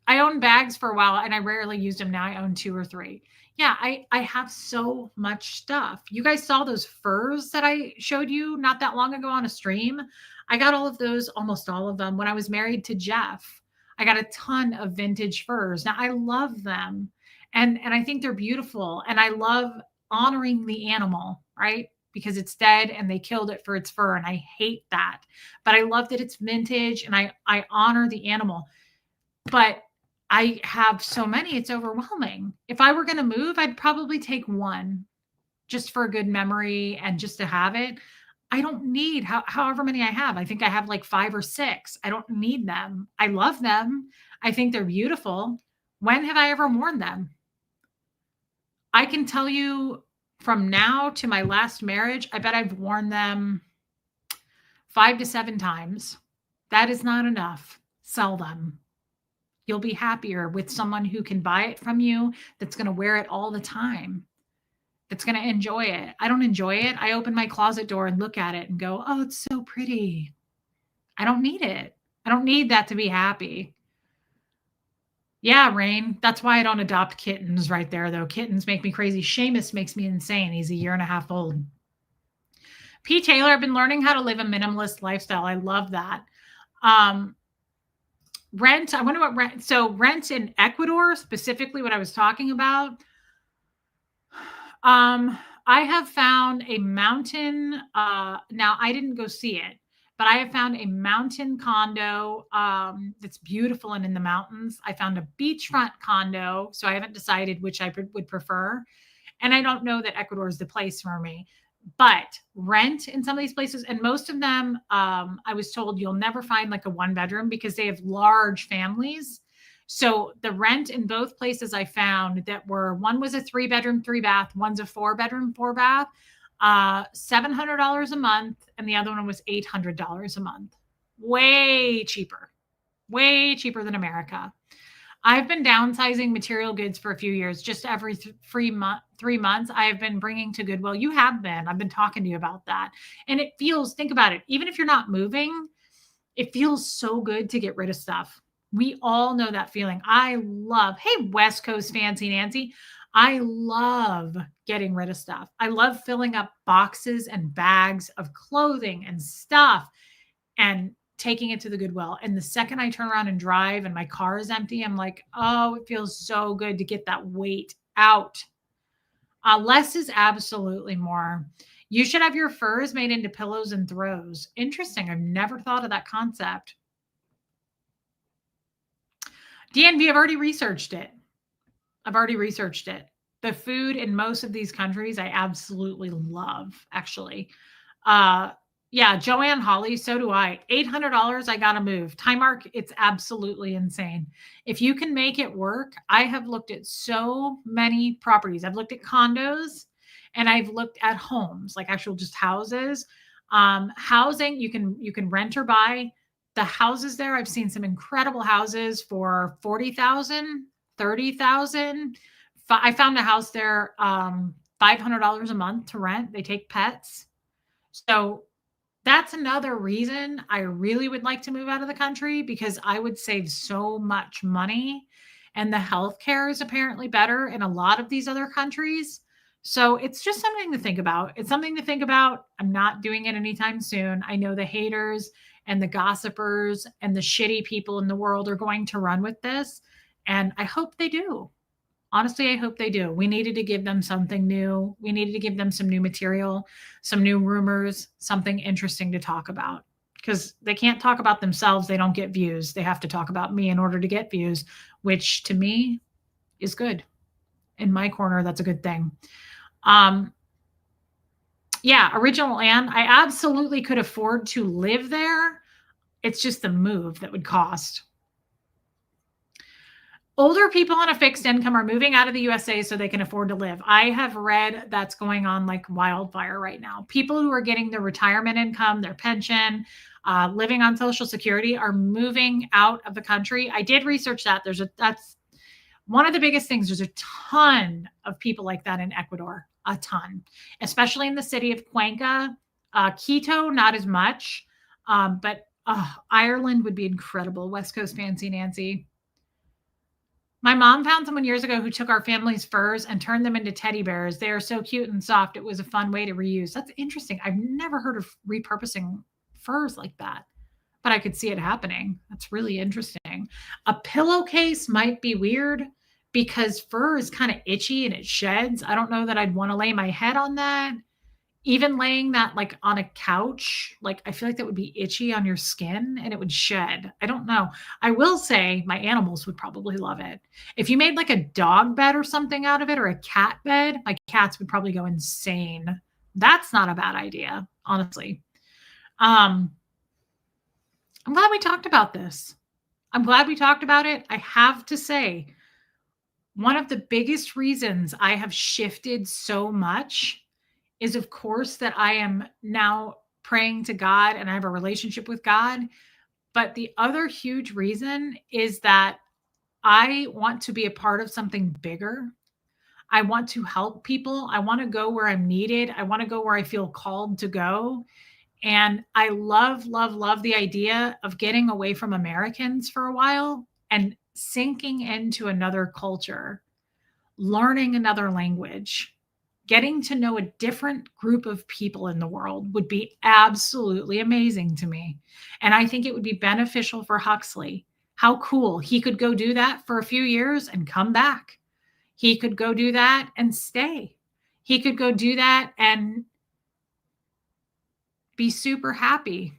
I own bags for a while and I rarely used them. Now I own 2 or 3. Yeah, I have so much stuff. You guys saw those furs that I showed you not that long ago on a stream. I got all of those, almost all of them, when I was married to Jeff. I got a ton of vintage furs. Now I love them. And I think they're beautiful. And I love honoring the animal, right? Because it's dead and they killed it for its fur. And I hate that. But I love that it's vintage and I honor the animal. But I have so many, it's overwhelming. If I were going to move, I'd probably take one just for a good memory and just to have it. I don't need however many I have. I think I have like 5 or 6. I don't need them. I love them. I think they're beautiful. When have I ever worn them? I can tell you from now to my last marriage, I bet I've worn them 5 to 7 times. That is not enough. Sell them. You'll be happier with someone who can buy it from you, that's going to wear it all the time, that's going to enjoy it. I don't enjoy it. I open my closet door and look at it and go, oh, it's so pretty. I don't need it. I don't need that to be happy. Yeah, Rain. That's why I don't adopt kittens right there, though. Kittens make me crazy. Seamus makes me insane. He's a year and a half old. P. Taylor, I've been learning how to live a minimalist lifestyle. I love that. Rent. I wonder what rent. So rent in Ecuador, specifically what I was talking about. I have found a mountain. Now I didn't go see it, but I have found a mountain condo that's beautiful and in the mountains. I found a beachfront condo, so I haven't decided which I would prefer. And I don't know that Ecuador is the place for me. But rent in some of these places, and most of them, I was told you'll never find like a 1-bedroom because they have large families. So the rent in both places I found that were, one was a 3-bedroom, 3-bath, one's a 4-bedroom, 4-bath, $700 a month, and the other one was $800 a month. Way cheaper than America. I've been downsizing material goods for a few years. Just every 3 months, I have been bringing to Goodwill. You have been. I've been talking to you about that. And it feels, think about it, even if you're not moving, it feels so good to get rid of stuff. We all know that feeling. I love, hey, West Coast Fancy Nancy. I love getting rid of stuff. I love filling up boxes and bags of clothing and stuff and taking it to the Goodwill. And the second I turn around and drive and my car is empty, I'm like, oh, it feels so good to get that weight out. Less is absolutely more. You should have your furs made into pillows and throws. Interesting. I've never thought of that concept. DNV, I've already researched it. The food in most of these countries, I absolutely love, actually. Yeah, Joanne Holly, so do I. $800, I got to move. Timemark, it's absolutely insane. If you can make it work, I have looked at so many properties. I've looked at condos and I've looked at homes, like actual just houses. Housing, you can rent or buy. The houses there, I've seen some incredible houses for $40,000, 30,000. I found a house there, $500 a month to rent. They take pets. So that's another reason I really would like to move out of the country, because I would save so much money, and the healthcare is apparently better in a lot of these other countries. So it's just something to think about. It's something to think about. I'm not doing it anytime soon. I know the haters and the gossipers and the shitty people in the world are going to run with this, and I hope they do. Honestly, I hope they do. We needed to give them something new. We needed to give them some new material, some new rumors, something interesting to talk about, because they can't talk about themselves. They don't get views. They have to talk about me in order to get views, which to me is good. In my corner, that's a good thing. Yeah, original land. I absolutely could afford to live there. It's just the move that would cost. Older people on a fixed income are moving out of the USA so they can afford to live. I have read that's going on like wildfire right now. People who are getting their retirement income, their pension, living on Social Security are moving out of the country. I did research that. That's one of the biggest things. There's a ton of people like that in Ecuador, a ton, especially in the city of Cuenca. Quito, not as much, but Ireland would be incredible. West Coast Fancy Nancy. My mom found someone years ago who took our family's furs and turned them into teddy bears. They are so cute and soft. It was a fun way to reuse. That's interesting. I've never heard of repurposing furs like that, but I could see it happening. That's really interesting. A pillowcase might be weird because fur is kind of itchy and it sheds. I don't know that I'd want to lay my head on that. Even laying that like on a couch, like I feel like that would be itchy on your skin and it would shed. I don't know. I will say my animals would probably love it. If you made like a dog bed or something out of it, or a cat bed, my cats would probably go insane. That's not a bad idea, honestly. I'm glad we talked about this. I'm glad we talked about it. I have to say, one of the biggest reasons I have shifted so much is, of course, that I am now praying to God and I have a relationship with God. But the other huge reason is that I want to be a part of something bigger. I want to help people. I want to go where I'm needed. I want to go where I feel called to go. And I love, love, love the idea of getting away from Americans for a while and sinking into another culture, learning another language. Getting to know a different group of people in the world would be absolutely amazing to me. And I think it would be beneficial for Huxley. How cool. He could go do that for a few years and come back. He could go do that and stay. He could go do that and be super happy,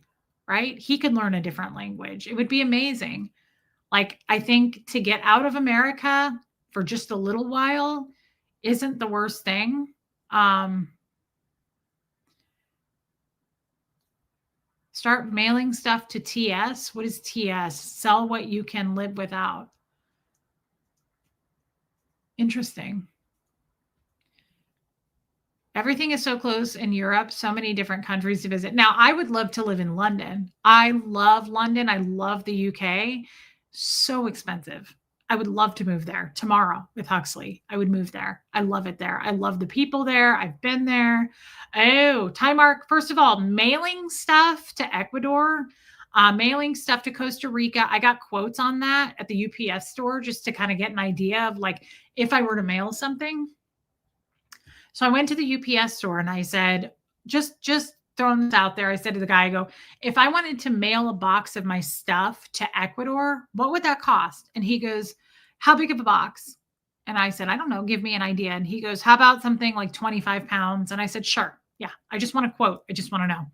right? He could learn a different language. It would be amazing. Like, I think to get out of America for just a little while isn't the worst thing. Start mailing stuff to TS. What is TS? Sell what you can live without. Interesting. Everything is so close in Europe, so many different countries to visit. Now, I would love to live in London. I love London. I love the UK. So expensive. I would love to move there tomorrow with Huxley. I would move there. I love it there. I love the people there. I've been there. Oh, time mark. First of all, mailing stuff to Ecuador, mailing stuff to Costa Rica. I got quotes on that at the UPS store just to kind of get an idea of like if I were to mail something. So I went to the UPS store and I said, just throwing this out there, I said to the guy, I go, if I wanted to mail a box of my stuff to Ecuador, what would that cost? And he goes, how big of a box? And I said, I don't know, give me an idea. And he goes, how about something like 25 pounds? And I said, sure. Yeah, I just want to quote. I just want to know.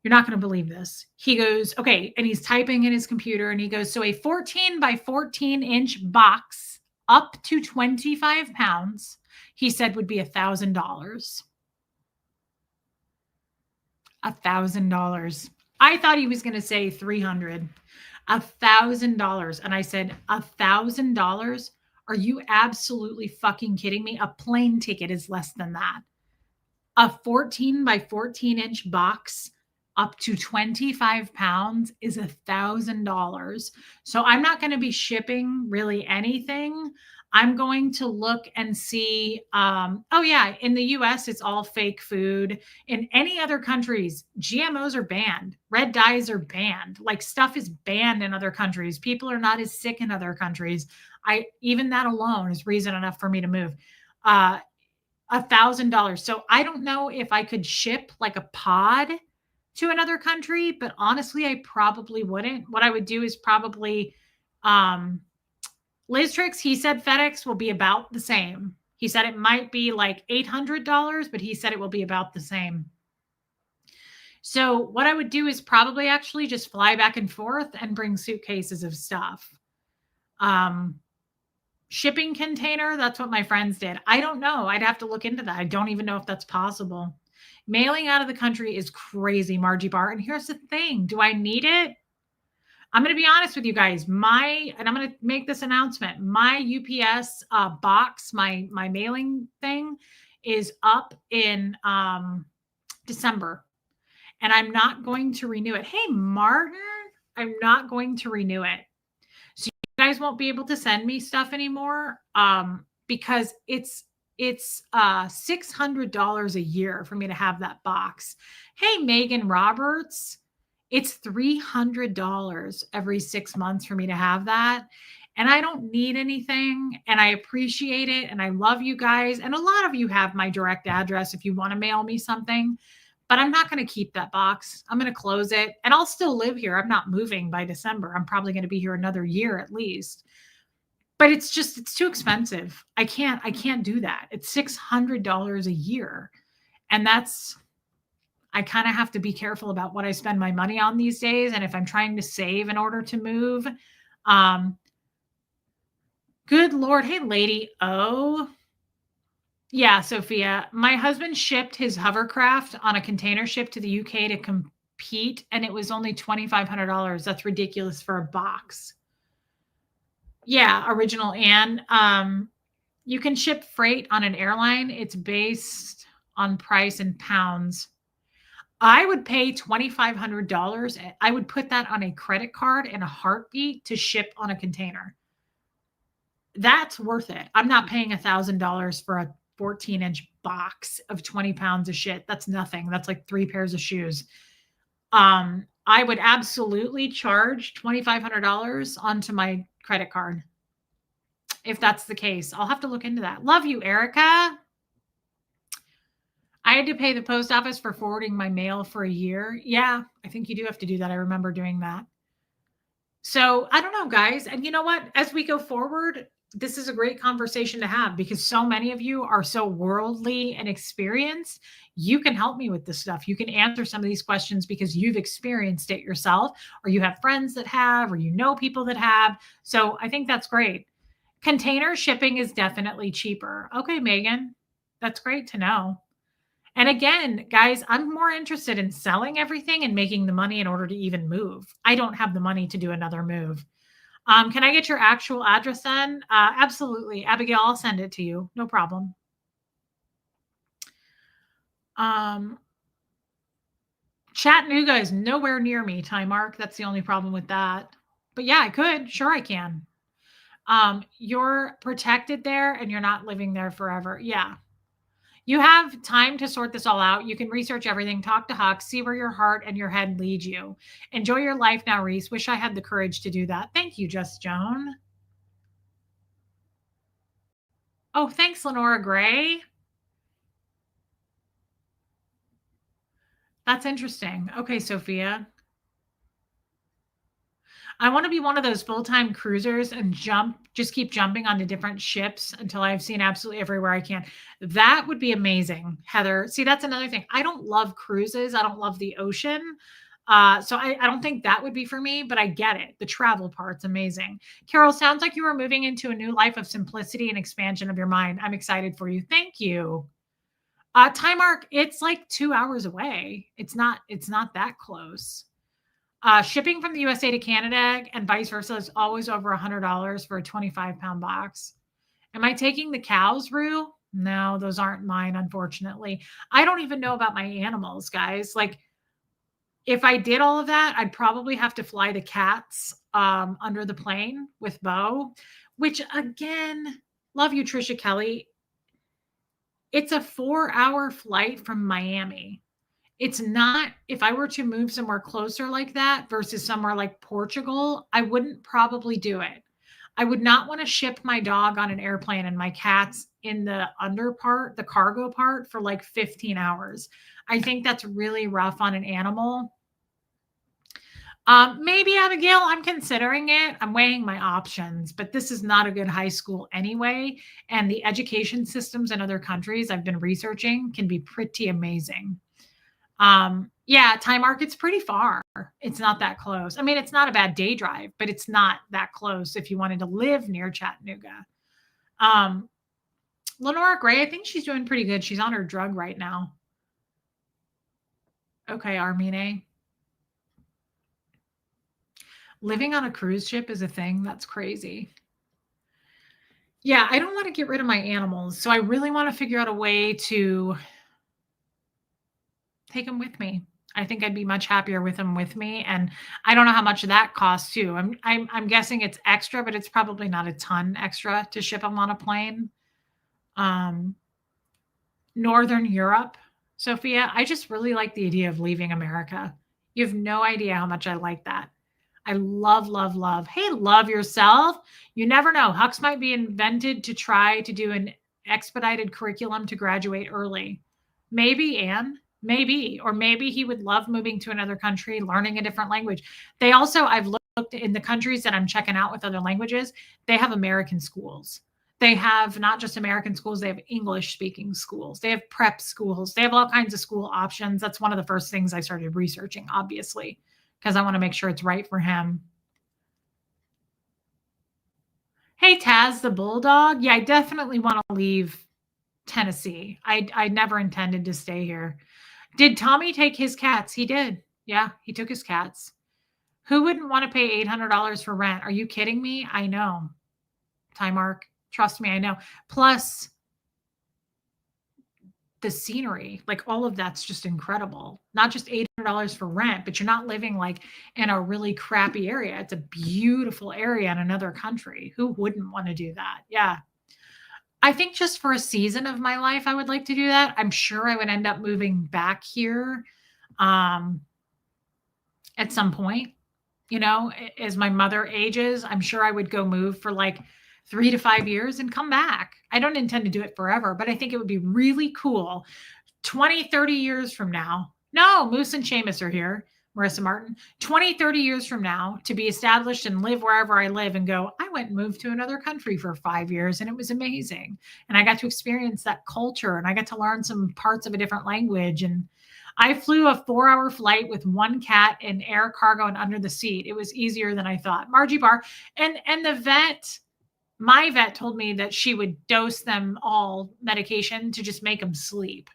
You're not going to believe this. He goes, okay. And he's typing in his computer and he goes, so a 14 by 14 inch box up to 25 pounds, he said would be $1,000. $1,000. I thought he was going to say 300. $1,000. And I said, $1,000? Are you absolutely fucking kidding me? A plane ticket is less than that. A 14 by 14 inch box up to 25 pounds is $1,000. So I'm not going to be shipping really anything. I'm going to look and see. Oh, yeah, in the US, it's all fake food. In any other countries, GMOs are banned, red dyes are banned. Like stuff is banned in other countries. People are not as sick in other countries. Even that alone is reason enough for me to move. $1,000. So I don't know if I could ship like a pod to another country, but honestly, I probably wouldn't. What I would do is probably Liztrix, he said FedEx will be about the same. He said it might be like $800, but he said it will be about the same. So what I would do is probably actually just fly back and forth and bring suitcases of stuff. Shipping container, that's what my friends did. I don't know. I'd have to look into that. I don't even know if that's possible. Mailing out of the country is crazy, Margie Bar. And here's the thing. Do I need it? I'm going to be honest with you guys. And I'm going to make this announcement. My UPS box, my mailing thing is up in December. And I'm not going to renew it. Hey, Martin, I'm not going to renew it. So you guys won't be able to send me stuff anymore because it's $600 a year for me to have that box. Hey, Megan Roberts, it's $300 every 6 months for me to have that. And I don't need anything, and I appreciate it, and I love you guys. And a lot of you have my direct address if you want to mail me something, but I'm not going to keep that box. I'm going to close it, and I'll still live here. I'm not moving by December. I'm probably going to be here another year at least. But it's too expensive. I can't do that. It's $600 a year. And I kind of have to be careful about what I spend my money on these days. And if I'm trying to save in order to move, good Lord. Hey, Lady O. Yeah, Sophia, my husband shipped his hovercraft on a container ship to the UK to compete, and it was only $2,500. That's ridiculous for a box. Yeah, original Anne. You can ship freight on an airline. It's based on price in pounds. I would pay $2,500. I would put that on a credit card in a heartbeat to ship on a container. That's worth it. I'm not paying $1,000 for a 14-inch box of 20 pounds of shit. That's nothing. That's like 3 pairs of shoes. I would absolutely charge $2,500 onto my credit card. If that's the case, I'll have to look into that. Love you, Erica. I had to pay the post office for forwarding my mail for a year. Yeah, I think you do have to do that. I remember doing that. So I don't know, guys. And you know what? As we go forward, this is a great conversation to have because so many of you are so worldly and experienced. You can help me with this stuff. You can answer some of these questions because you've experienced it yourself, or you have friends that have, or you know people that have. So I think that's great. Container shipping is definitely cheaper. Okay, Megan, that's great to know. And again, guys, I'm more interested in selling everything and making the money in order to even move. I don't have the money to do another move. Can I get your actual address then? Absolutely. Abigail, I'll send it to you. No problem. Chattanooga is nowhere near me, Time Mark. That's the only problem with that. But yeah, I could. Sure, I can. You're protected there and you're not living there forever. Yeah. You have time to sort this all out. You can research everything, talk to Huck, see where your heart and your head lead you. Enjoy your life now, Reese. Wish I had the courage to do that. Thank you, Just Joan. Oh, thanks, Lenora Gray. That's interesting. Okay, Sophia. I want to be one of those full-time cruisers and just keep jumping onto different ships until I've seen absolutely everywhere I can. That would be amazing, Heather. See, that's another thing. I don't love cruises. I don't love the ocean. So I don't think that would be for me, but I get it. The travel part's amazing. Carol, sounds like you are moving into a new life of simplicity and expansion of your mind. I'm excited for you. Thank you. Time Mark, it's like 2 hours away. It's not that close. Shipping from the USA to Canada and vice versa is always over $100 for a 25-pound box. Am I taking the cows, Rue? No, those aren't mine, unfortunately. I don't even know about my animals, guys. Like, If I did all of that, I'd probably have to fly the cats under the plane with Bo, which again, love you, Trisha Kelly. It's a 4-hour flight from Miami. It's not, if I were to move somewhere closer like that versus somewhere like Portugal, I wouldn't probably do it. I would not want to ship my dog on an airplane and my cats in the under part, the cargo part, for like 15 hours. I think that's really rough on an animal. Maybe Abigail, I'm considering it. I'm weighing my options, but this is not a good high school anyway. And the education systems in other countries I've been researching can be pretty amazing. Yeah, Time Market's pretty far. It's not that close. I mean, it's not a bad day drive, but it's not that close if you wanted to live near Chattanooga. Lenora Gray, I think she's doing pretty good. She's on her drug right now. Okay, Armine. Living on a cruise ship is a thing. That's crazy. Yeah, I don't want to get rid of my animals. So I really want to figure out a way to take them with me. I think I'd be much happier with them with me. And I don't know how much that costs too. I'm guessing it's extra, but it's probably not a ton extra to ship them on a plane. Northern Europe, Sophia, I just really like the idea of leaving America. You have no idea how much I like that. I love, love, love. Hey, love yourself. You never know. Hux might be invented to try to do an expedited curriculum to graduate early. Maybe, Anne, maybe. Or maybe he would love moving to another country, learning a different language. They also, I've looked in the countries that I'm checking out with other languages, they have American schools. They have not just American schools, they have English speaking schools. They have prep schools. They have all kinds of school options. That's one of the first things I started researching, obviously, because I want to make sure it's right for him. Hey, Taz, the bulldog. Yeah, I definitely want to leave Tennessee. I never intended to stay here. Did Tommy take his cats? He did. Yeah, he took his cats. Who wouldn't want to pay $800 for rent? Are you kidding me? I know. Time Mark. Trust me, I know. Plus, the scenery, like all of that's just incredible. Not just $800 for rent, but you're not living like in a really crappy area. It's a beautiful area in another country. Who wouldn't want to do that? Yeah. I think just for a season of my life, I would like to do that. I'm sure I would end up moving back here at some point. You know, as my mother ages, I'm sure I would go move for like 3 to 5 years and come back. I don't intend to do it forever, but I think it would be really cool 20, 30 years from now. No, Moose and Seamus are here, Marissa Martin. 20, 30 years from now to be established and live wherever I live and go, I went and moved to another country for 5 years and it was amazing. And I got to experience that culture and I got to learn some parts of a different language. And I flew a 4-hour flight with one cat in air cargo and under the seat. It was easier than I thought. Margie Barr and the vet, my vet told me that she would dose them all medication to just make them sleep.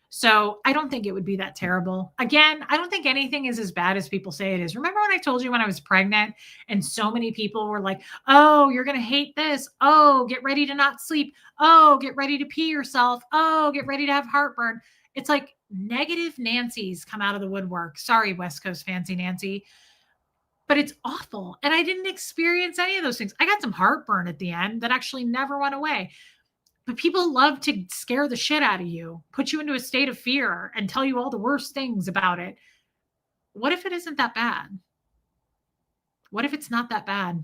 So I don't think it would be that terrible. Again, I don't think anything is as bad as people say it is. Remember when I told you when I was pregnant and so many people were like, oh, you're going to hate this. Oh, get ready to not sleep. Oh, get ready to pee yourself. Oh, get ready to have heartburn. It's like negative Nancy's come out of the woodwork. Sorry, West Coast Fancy Nancy. But it's awful. And I didn't experience any of those things. I got some heartburn at the end that actually never went away. But people love to scare the shit out of you, put you into a state of fear, and tell you all the worst things about it. What if it isn't that bad? What if it's not that bad?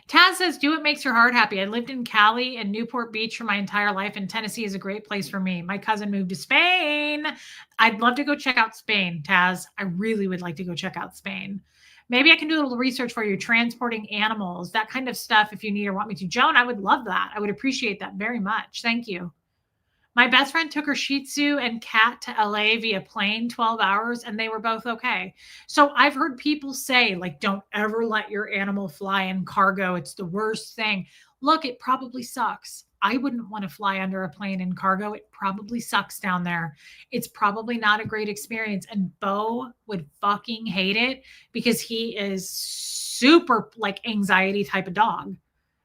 Taz says, do what makes your heart happy. I lived in Cali and Newport Beach for my entire life, and Tennessee is a great place for me. My cousin moved to Spain. I'd love to go check out Spain, Taz. I really would like to go check out Spain. Maybe I can do a little research for you, transporting animals, that kind of stuff if you need or want me to. Joan, I would love that. I would appreciate that very much. Thank you. My best friend took her Shih Tzu and cat to LA via plane, 12 hours, and they were both okay. So I've heard people say, like, don't ever let your animal fly in cargo. It's the worst thing. Look, it probably sucks. I wouldn't want to fly under a plane in cargo. It probably sucks down there. It's probably not a great experience. And Bo would fucking hate it because he is super like anxiety type of dog.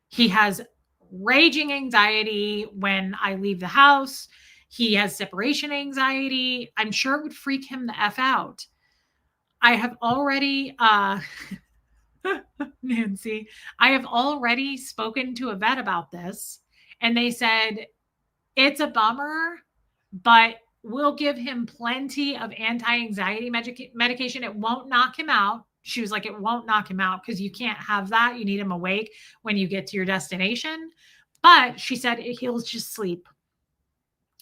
He has raging anxiety when I leave the house. He has separation anxiety. I'm sure it would freak him the F out. I have already, Nancy, I have already spoken to a vet about this, and they said it's a bummer, but we'll give him plenty of anti-anxiety medication. It won't knock him out. She was like, it won't knock him out because you can't have that. You need him awake when you get to your destination. But she said he'll just sleep.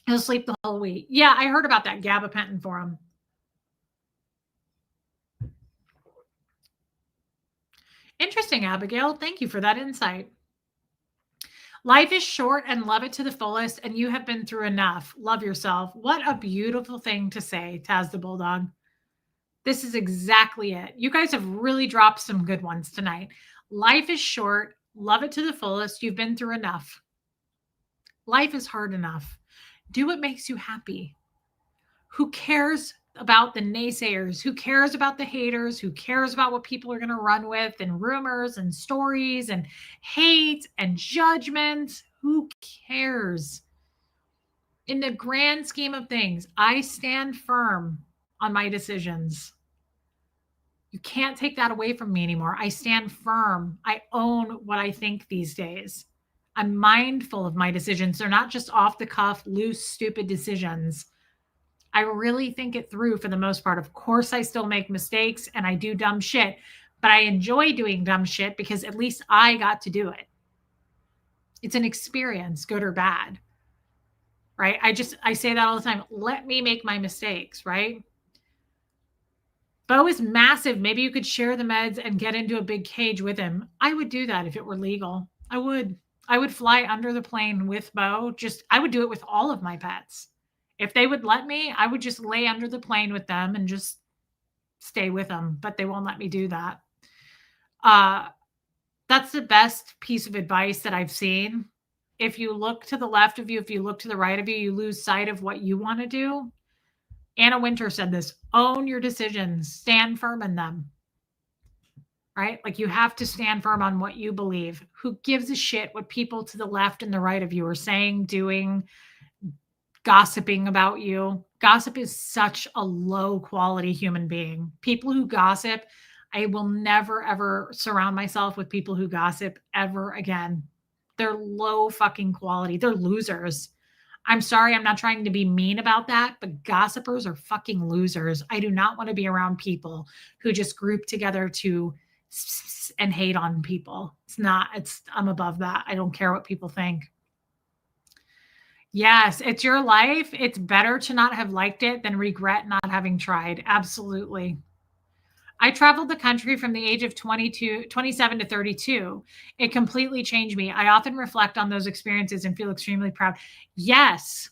He'll sleep the whole week. Yeah, I heard about that gabapentin for him. Interesting, Abigail. Thank you for that insight. Life is short and love it to the fullest, and you have been through enough. Love yourself. What a beautiful thing to say, Taz the Bulldog. This is exactly it. You guys have really dropped some good ones tonight. Life is short. Love it to the fullest. You've been through enough. Life is hard enough. Do what makes you happy. Who cares about the naysayers? Who cares about the haters? Who cares about what people are going to run with and rumors and stories and hate and judgment? Who cares? In the grand scheme of things, I stand firm on my decisions. You can't take that away from me anymore. I stand firm. I own what I think these days. I'm mindful of my decisions. They're not just off the cuff, loose, stupid decisions. I really think it through for the most part. Of course, I still make mistakes and I do dumb shit, but I enjoy doing dumb shit because at least I got to do it. It's an experience, good or bad, right? I say that all the time. Let me make my mistakes, right? Bo is massive. Maybe you could share the meds and get into a big cage with him. I would do that if it were legal. I would fly under the plane with Bo. I would do it with all of my pets. If they would let me, I would just lay under the plane with them and just stay with them, but they won't let me do that. That's the best piece of advice that I've seen. If you look to the left of you, if you look to the right of you, you lose sight of what you want to do. Anna Winter said this, own your decisions, stand firm in them, right? Like you have to stand firm on what you believe. Who gives a shit what people to the left and the right of you are saying, doing, gossiping about you? Gossip is such a low quality human being. People who gossip, I will never, ever surround myself with people who gossip ever again. They're low fucking quality. They're losers. I'm sorry, I'm not trying to be mean about that, but gossipers are fucking losers. I do not want to be around people who just group together to and hate on people. I'm above that. I don't care what people think. Yes, it's your life. It's better to not have liked it than regret not having tried. Absolutely. I traveled the country from the age of 27 to 32. It completely changed me. I often reflect on those experiences and feel extremely proud. Yes,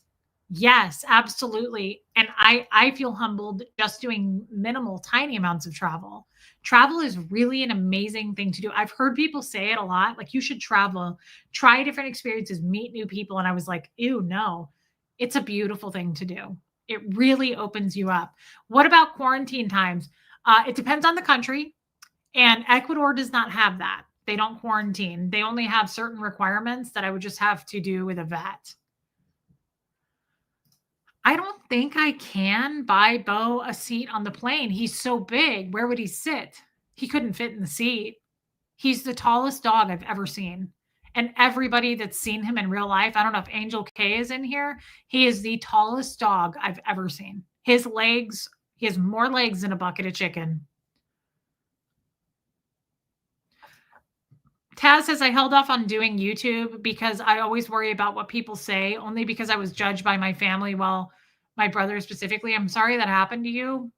absolutely. And I feel humbled just doing minimal, tiny amounts of travel. Travel is really an amazing thing to do. I've heard people say it a lot, like you should travel, try different experiences, meet new people. And I was like, ew, no, it's a beautiful thing to do. It really opens you up. What about quarantine times? It depends on the country, and Ecuador does not have that. They don't quarantine. They only have certain requirements that I would just have to do with a vet. I don't think I can buy Bo a seat on the plane. He's so big. Where would he sit? He couldn't fit in the seat. He's the tallest dog I've ever seen. And everybody that's seen him in real life, I don't know if Angel K is in here. He is the tallest dog I've ever seen. His legs, he has more legs than a bucket of chicken. Taz says, I held off on doing YouTube because I always worry about what people say, only because I was judged by my family, well, my brother specifically. I'm sorry that happened to you.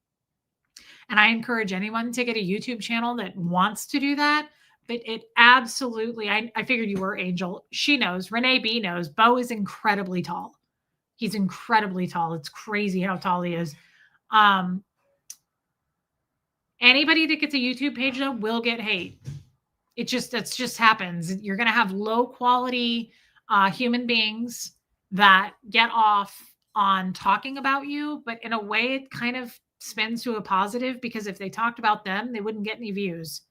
And I encourage anyone to get a YouTube channel that wants to do that. But it absolutely, I figured you were, Angel. She knows. Renee B knows. Bo is incredibly tall. He's incredibly tall. It's crazy how tall he is. Anybody that gets a YouTube page, though, will get hate. It just happens. You're going to have low quality human beings that get off on talking about you, but in a way it kind of spins to a positive, because if they talked about them, they wouldn't get any views.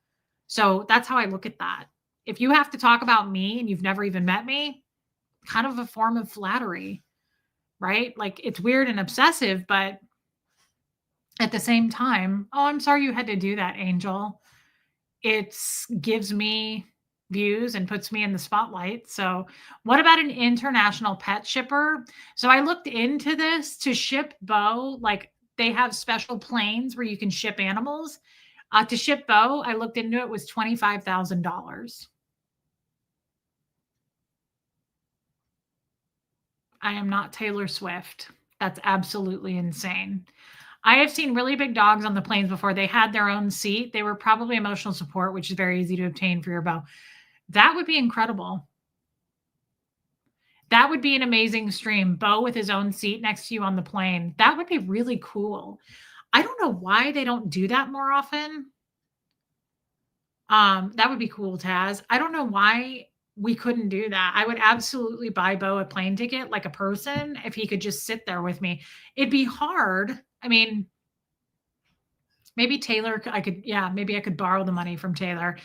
So that's how I look at that. If you have to talk about me and you've never even met me, kind of a form of flattery, right? Like it's weird and obsessive, but At the same time, oh, I'm sorry you had to do that, Angel. It's gives me views and puts me in the spotlight. So, what about an international pet shipper? So, I looked into this to ship Bo, like they have special planes where you can ship animals. To ship Bo, I looked into it was $25,000. I am not Taylor Swift. That's absolutely insane. I have seen really big dogs on the planes before. They had their own seat. They were probably emotional support, which is very easy to obtain for your Bo. That would be incredible. That would be an amazing stream. Bo with his own seat next to you on the plane. That would be really cool. I don't know why they don't do that more often. That would be cool, Taz. I don't know why we couldn't do that. I would absolutely buy Bo a plane ticket like a person if he could just sit there with me. It'd be hard. I mean, maybe Taylor, I could, yeah, maybe I could borrow the money from Taylor.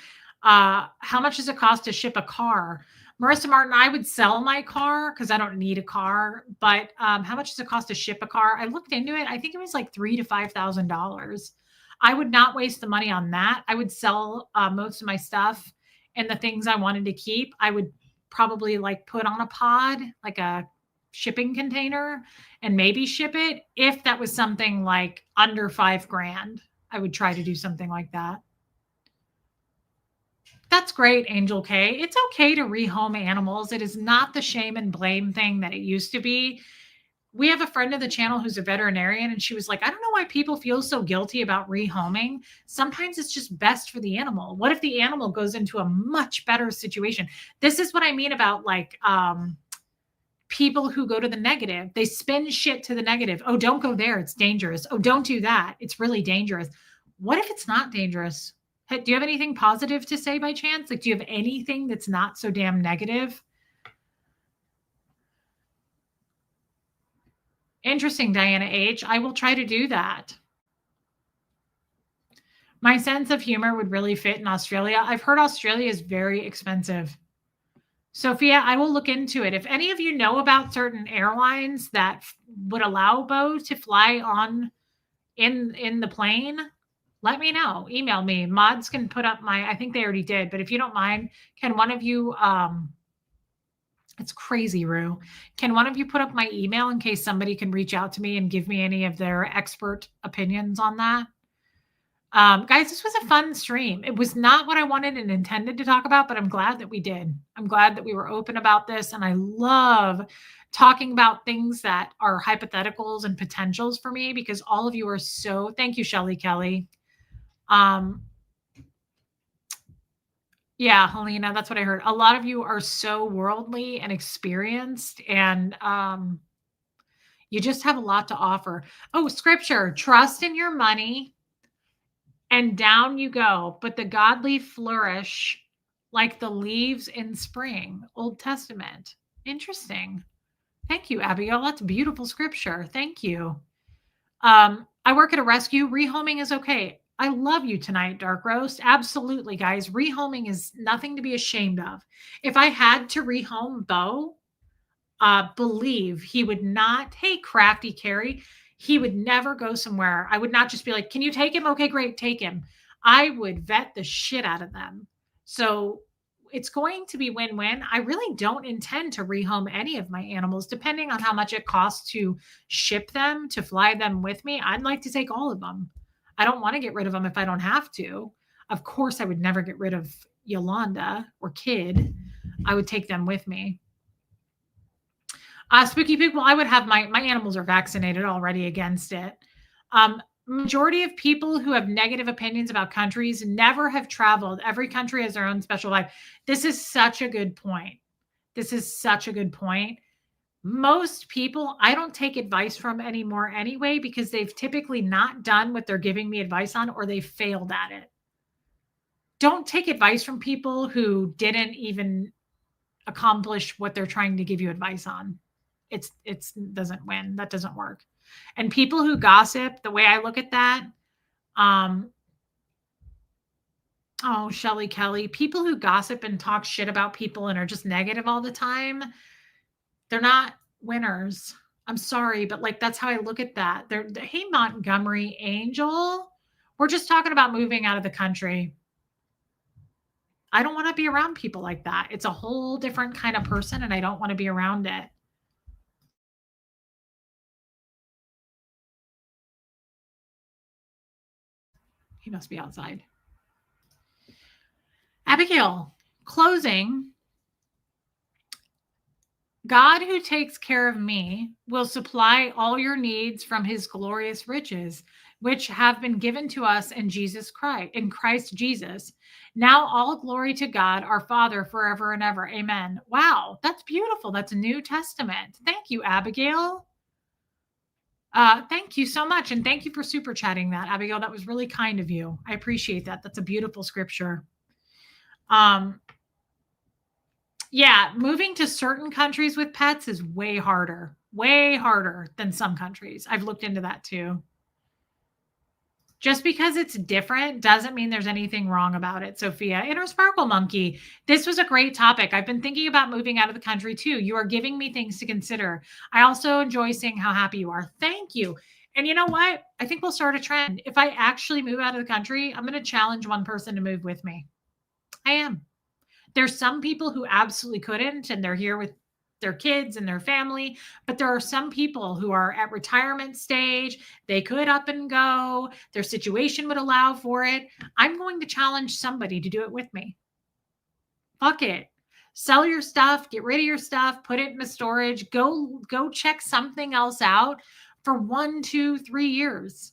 How much does it cost to ship a car? Marissa Martin, I would sell my car because I don't need a car. But how much does it cost to ship a car? I looked into it. I think it was like $3,000 to $5,000. I would not waste the money on that. I would sell most of my stuff and the things I wanted to keep. I would probably like put on a pod, like a shipping container, and maybe ship it. If that was something like under 5 grand, I would try to do something like that. That's great, Angel K. It's okay to rehome animals. It is not the shame and blame thing that it used to be. We have a friend of the channel who's a veterinarian, and she was like, I don't know why people feel so guilty about rehoming. Sometimes it's just best for the animal. What if the animal goes into a much better situation? This is what I mean about like people who go to the negative. They spin shit to the negative. Oh, don't go there. It's dangerous. Oh, don't do that. It's really dangerous. What if it's not dangerous? Do you have anything positive to say by chance? Like, do you have anything that's not so damn negative? Interesting, Diana H. I will try to do that. My sense of humor would really fit in Australia. I've heard Australia is very expensive. Sophia, I will look into it. If any of you know about certain airlines that would allow Bo to fly on in the plane, let me know. Email me. Mods can put up my, I think they already did, but if you don't mind, can one of you it's crazy, Rue. Can one of you put up my email in case somebody can reach out to me and give me any of their expert opinions on that? Guys, this was a fun stream. It was not what I wanted and intended to talk about, but I'm glad that we did. I'm glad that we were open about this. And I love talking about things that are hypotheticals and potentials for me because all of you are so, thank you, Shelly Kelly. Yeah, Helena, that's what I heard. A lot of you are so worldly and experienced, and you just have a lot to offer. Oh, scripture, trust in your money and down you go, but the godly flourish like the leaves in spring. Old Testament. Interesting. Thank you, Abigail. That's beautiful scripture. Thank you. I work at a rescue. Rehoming is okay. I love you tonight, Dark Roast. Absolutely, guys. Rehoming is nothing to be ashamed of. If I had to rehome Bo, believe he would not, hey, crafty Carrie, he would never go somewhere. I would not just be like, can you take him? Okay, great, take him. I would vet the shit out of them. So it's going to be win-win. I really don't intend to rehome any of my animals, depending on how much it costs to ship them, to fly them with me. I'd like to take all of them. I don't want to get rid of them if I don't have to. Of course, I would never get rid of Yolanda or Kid. I would take them with me. Spooky people, I would have my animals are vaccinated already against it. Majority of people who have negative opinions about countries never have traveled. Every country has their own special life. This is such a good point. This is such a good point. Most people I don't take advice from anymore anyway, because they've typically not done what they're giving me advice on, or they failed at it. Don't take advice from people who didn't even accomplish what they're trying to give you advice on. It's doesn't win. That doesn't work. And people who gossip, the way I look at that, oh, Shelly Kelly, people who gossip and talk shit about people and are just negative all the time, they're not winners. I'm sorry, but like that's how I look at that. Hey, Montgomery Angel, we're just talking about moving out of the country. I don't want to be around people like that. It's a whole different kind of person, and I don't want to be around it. He must be outside. Abigail, closing. God who takes care of me will supply all your needs from his glorious riches, which have been given to us in Jesus Christ, in Christ Jesus. Now all glory to God, our Father, forever and ever. Amen. Wow, that's beautiful. That's a New Testament. Thank you, Abigail. Thank you so much. And thank you for super chatting that, Abigail. That was really kind of you. I appreciate that. That's a beautiful scripture. Yeah, moving to certain countries with pets is way harder than some countries. I've looked into that too. Just because it's different doesn't mean there's anything wrong about it, Sophia. Inner Sparkle Monkey, this was a great topic. I've been thinking about moving out of the country too. You are giving me things to consider. I also enjoy seeing how happy you are. Thank you. And you know what? I think we'll start a trend. If I actually move out of the country, I'm going to challenge one person to move with me. I am. There's some people who absolutely couldn't, and they're here with their kids and their family, but there are some people who are at retirement stage. They could up and go. Their situation would allow for it. I'm going to challenge somebody to do it with me. Fuck it. Sell your stuff, get rid of your stuff, put it in the storage, go check something else out for 1, 2, 3 years.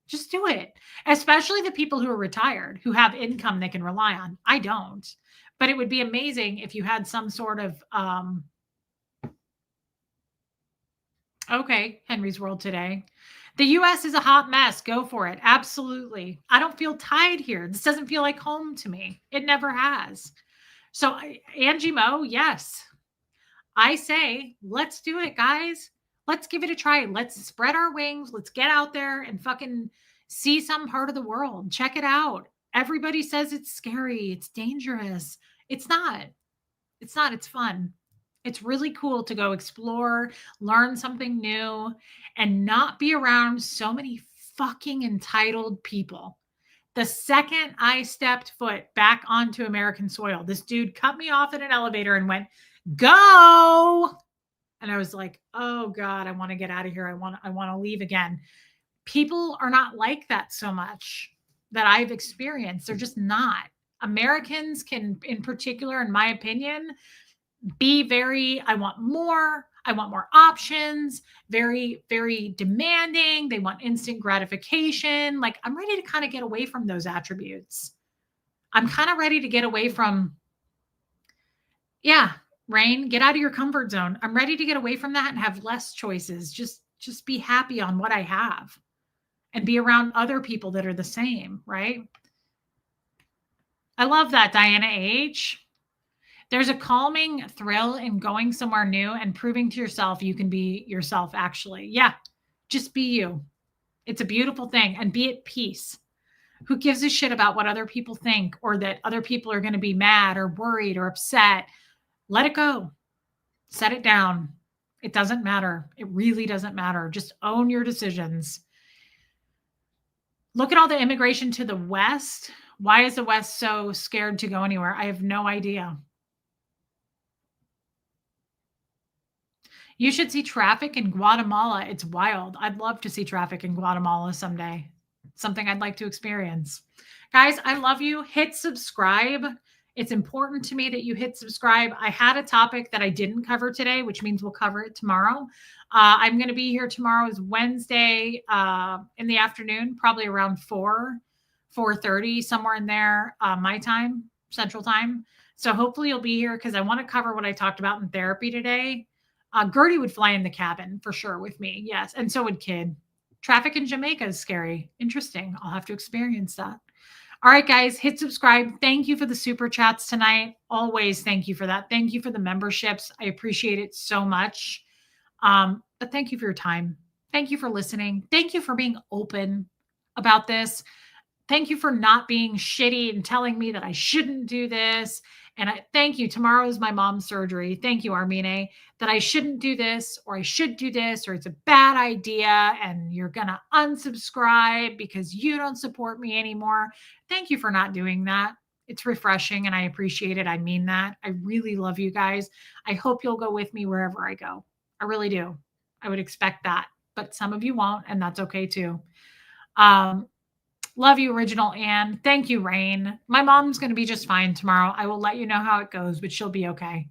Just do it. Especially the people who are retired, who have income they can rely on. I don't. But it would be amazing if you had some sort of okay, Henry's World Today. The US is a hot mess. Go for it. Absolutely. I don't feel tied here. This doesn't feel like home to me. It never has. So Angie Mo, yes. I say, let's do it, guys. Let's give it a try. Let's spread our wings. Let's get out there and fucking see some part of the world. Check it out. Everybody says it's scary. It's dangerous. It's not. It's not. It's fun. It's really cool to go explore, learn something new, and not be around so many fucking entitled people. The second I stepped foot back onto American soil, this dude cut me off at an elevator and went, "Go." And I was like, "Oh God, I want to get out of here. I want to leave again." People are not like that so much that I've experienced. They're just not. Americans can, in particular, in my opinion, be very, I want more options, very, very demanding. They want instant gratification. Like, I'm ready to kind of get away from those attributes. I'm kind of ready to get away from, yeah, Rain, get out of your comfort zone. I'm ready to get away from that and have less choices. Just be happy on what I have and be around other people that are the same, right? I love that, Diana H. There's a calming thrill in going somewhere new and proving to yourself you can be yourself, actually. Yeah, just be you. It's a beautiful thing, and be at peace. Who gives a shit about what other people think or that other people are going to be mad or worried or upset? Let it go. Set it down. It doesn't matter. It really doesn't matter. Just own your decisions. Look at all the immigration to the West. Why is the West so scared to go anywhere? I have no idea. You should see traffic in Guatemala. It's wild. I'd love to see traffic in Guatemala someday. Something I'd like to experience. Guys, I love you. Hit subscribe. It's important to me that you hit subscribe. I had a topic that I didn't cover today, which means we'll cover it tomorrow. I'm going to be here tomorrow is Wednesday in the afternoon, probably around 4:30, somewhere in there, my time, Central Time. So hopefully you'll be here because I want to cover what I talked about in therapy today. Gertie would fly in the cabin for sure with me. Yes. And so would Kid. Traffic in Jamaica is scary. Interesting. I'll have to experience that. All right, guys, hit subscribe. Thank you for the super chats tonight. Always thank you for that. Thank you for the memberships. I appreciate it so much. But thank you for your time. Thank you for listening. Thank you for being open about this. Thank you for not being shitty and telling me that I shouldn't do this. And I thank you. Tomorrow is my mom's surgery. Thank you, Armine, that I shouldn't do this or I should do this or it's a bad idea and you're going to unsubscribe because you don't support me anymore. Thank you for not doing that. It's refreshing and I appreciate it. I mean that. I really love you guys. I hope you'll go with me wherever I go. I really do. I would expect that, but some of you won't, and that's okay too. Love you, Original Anne. Thank you, Rain. My mom's going to be just fine tomorrow. I will let you know how it goes, but she'll be okay.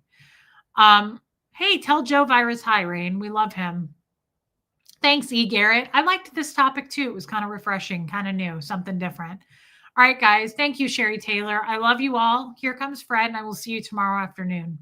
Hey, tell Joe Virus hi, Rain. We love him. Thanks, E. Garrett. I liked this topic too. It was kind of refreshing, kind of new, something different. All right, guys. Thank you, Sherry Taylor. I love you all. Here comes Fred, and I will see you tomorrow afternoon.